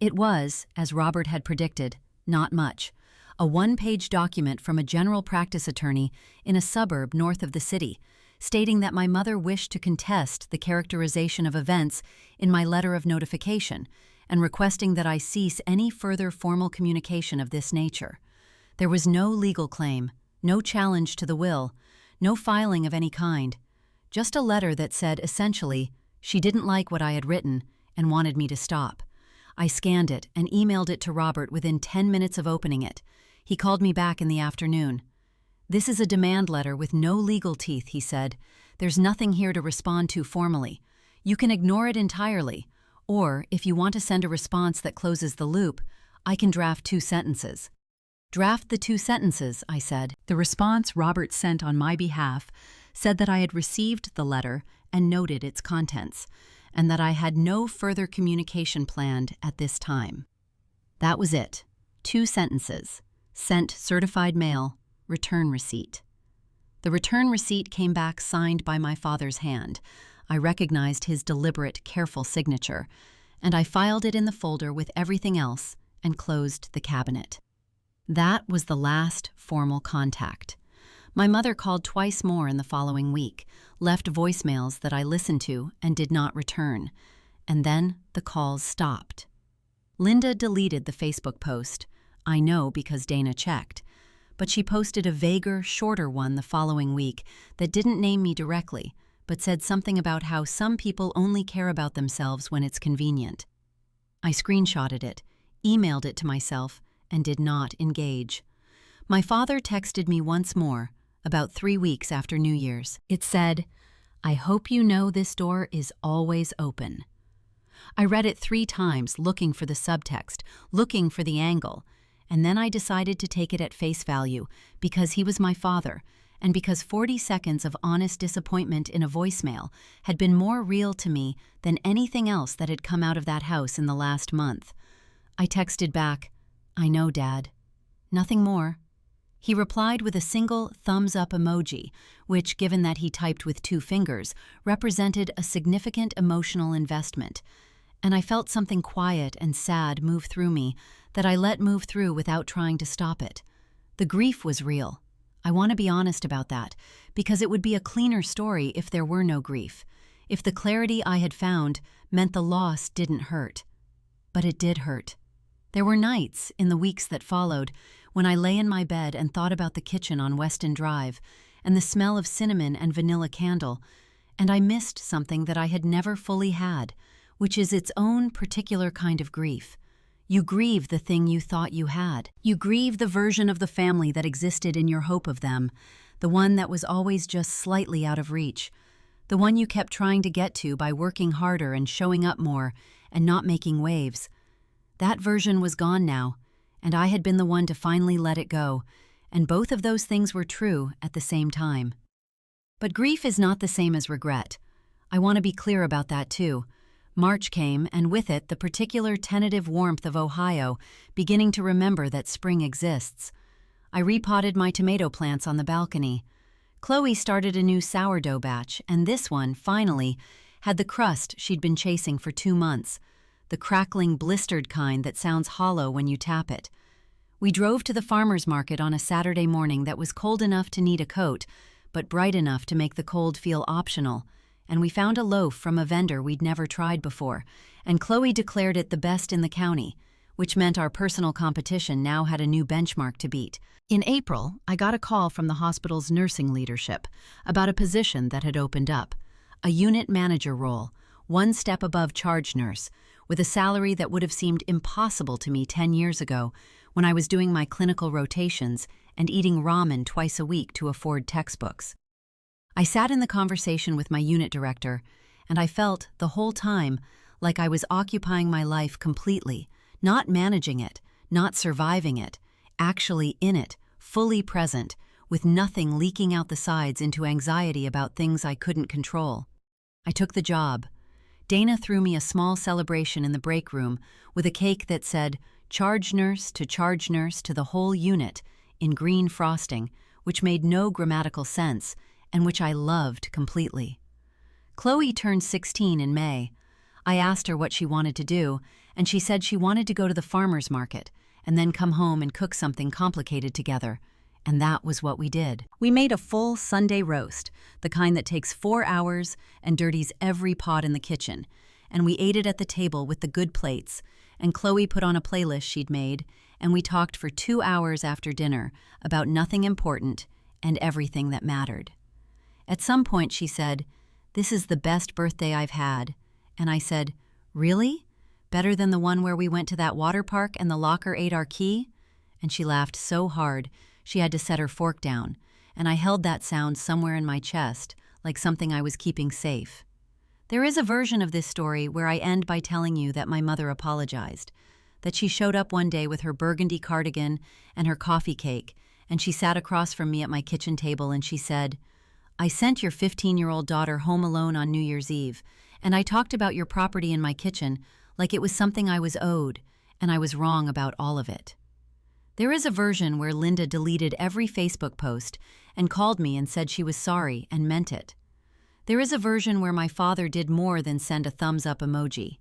It was, as Robert had predicted, not much. A one-page document from a general practice attorney in a suburb north of the city, stating that my mother wished to contest the characterization of events in my letter of notification and requesting that I cease any further formal communication of this nature. There was no legal claim, no challenge to the will, no filing of any kind, just a letter that said, essentially, She didn't like what I had written and wanted me to stop. I scanned it and emailed it to Robert within 10 minutes of opening it. He called me back in the afternoon. "This is a demand letter with no legal teeth," he said. "There's nothing here to respond to formally. You can ignore it entirely, or if you want to send a response that closes the loop, I can draft 2 sentences." "Draft the 2 sentences," I said. The response Robert sent on my behalf said that I had received the letter and noted its contents, and that I had no further communication planned at this time. That was it. 2 sentences. Sent certified mail, return receipt. The return receipt came back signed by my father's hand. I recognized his deliberate, careful signature, and I filed it in the folder with everything else and closed the cabinet. That was the last formal contact. My mother called twice more in the following week, left voicemails that I listened to and did not return, and then the calls stopped. Linda deleted the Facebook post. I know because Dana checked. But she posted a vaguer, shorter one the following week that didn't name me directly, but said something about how some people only care about themselves when it's convenient. I screenshotted it, emailed it to myself, and did not engage. My father texted me once more, about 3 weeks after New Year's. It said, "I hope you know this door is always open." I read it 3 times, looking for the subtext, looking for the angle, and then I decided to take it at face value because he was my father, and because 40 seconds of honest disappointment in a voicemail had been more real to me than anything else that had come out of that house in the last month. I texted back, "I know, Dad." Nothing more. He replied with a single thumbs-up emoji, which, given that he typed with 2 fingers, represented a significant emotional investment. And I felt something quiet and sad move through me that I let move through without trying to stop it. The grief was real. I want to be honest about that, because it would be a cleaner story if there were no grief, if the clarity I had found meant the loss didn't hurt. But it did hurt. There were nights, in the weeks that followed, when I lay in my bed and thought about the kitchen on Weston Drive and the smell of cinnamon and vanilla candle, and I missed something that I had never fully had, which is its own particular kind of grief. You grieve the thing you thought you had. You grieve the version of the family that existed in your hope of them, the one that was always just slightly out of reach, the one you kept trying to get to by working harder and showing up more and not making waves. That version was gone now, and I had been the one to finally let it go, and both of those things were true at the same time. But grief is not the same as regret. I want to be clear about that too. March came, and with it the particular tentative warmth of Ohio, beginning to remember that spring exists. I repotted my tomato plants on the balcony. Chloe started a new sourdough batch, and this one, finally, had the crust she'd been chasing for 2 months, the crackling, blistered kind that sounds hollow when you tap it. We drove to the farmer's market on a Saturday morning that was cold enough to need a coat, but bright enough to make the cold feel optional, and we found a loaf from a vendor we'd never tried before, and Chloe declared it the best in the county, which meant our personal competition now had a new benchmark to beat. In April, I got a call from the hospital's nursing leadership about a position that had opened up, a unit manager role, 1 step above charge nurse, with a salary that would have seemed impossible to me 10 years ago when I was doing my clinical rotations and eating ramen twice a week to afford textbooks. I sat in the conversation with my unit director, and I felt, the whole time, like I was occupying my life completely, not managing it, not surviving it, actually in it, fully present, with nothing leaking out the sides into anxiety about things I couldn't control. I took the job. Dana threw me a small celebration in the break room with a cake that said, charge nurse to the whole unit, in green frosting, which made no grammatical sense, and which I loved completely. Chloe turned 16 in May. I asked her what she wanted to do, and she said she wanted to go to the farmer's market and then come home and cook something complicated together, and that was what we did. We made a full Sunday roast, the kind that takes 4 hours and dirties every pot in the kitchen, and we ate it at the table with the good plates, and Chloe put on a playlist she'd made, and we talked for 2 hours after dinner about nothing important and everything that mattered. At some point she said, "This is the best birthday I've had." And I said, "Really? Better than the one where we went to that water park and the locker ate our key?" And she laughed so hard she had to set her fork down, and I held that sound somewhere in my chest, like something I was keeping safe. There is a version of this story where I end by telling you that my mother apologized, that she showed up one day with her burgundy cardigan and her coffee cake, and she sat across from me at my kitchen table and she said, "I sent your 15-year-old daughter home alone on New Year's Eve, and I talked about your property in my kitchen like it was something I was owed, and I was wrong about all of it." There is a version where Linda deleted every Facebook post and called me and said she was sorry and meant it. There is a version where my father did more than send a thumbs-up emoji.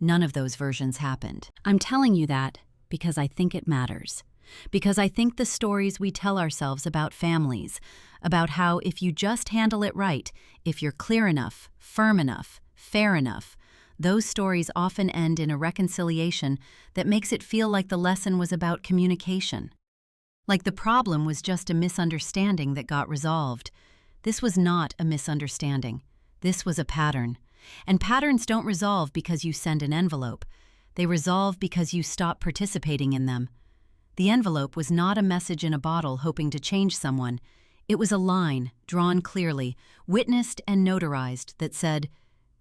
None of those versions happened. I'm telling you that because I think it matters. Because I think the stories we tell ourselves about families, about how if you just handle it right, if you're clear enough, firm enough, fair enough, those stories often end in a reconciliation that makes it feel like the lesson was about communication. Like the problem was just a misunderstanding that got resolved. This was not a misunderstanding. This was a pattern. And patterns don't resolve because you send an envelope. They resolve because you stop participating in them. The envelope was not a message in a bottle hoping to change someone. It was a line, drawn clearly, witnessed and notarized, that said,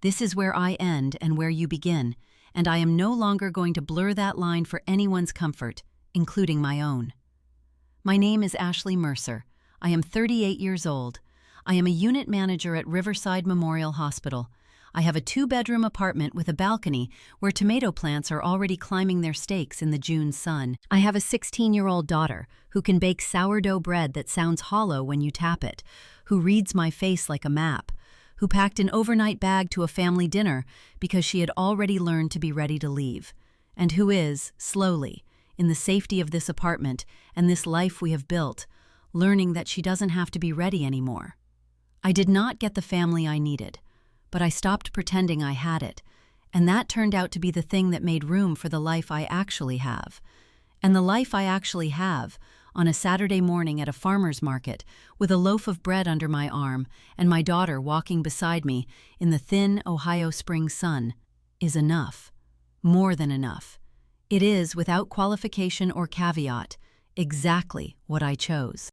"This is where I end and where you begin, and I am no longer going to blur that line for anyone's comfort, including my own." My name is Ashley Mercer. I am 38 years old. I am a unit manager at Riverside Memorial Hospital. I have a 2-bedroom apartment with a balcony where tomato plants are already climbing their stakes in the June sun. I have a 16-year-old daughter who can bake sourdough bread that sounds hollow when you tap it, who reads my face like a map, who packed an overnight bag to a family dinner because she had already learned to be ready to leave, and who is, slowly, in the safety of this apartment and this life we have built, learning that she doesn't have to be ready anymore. I did not get the family I needed, but I stopped pretending I had it, and that turned out to be the thing that made room for the life I actually have. And the life I actually have, on a Saturday morning at a farmer's market, with a loaf of bread under my arm and my daughter walking beside me in the thin Ohio spring sun, is enough. More than enough. It is, without qualification or caveat, exactly what I chose.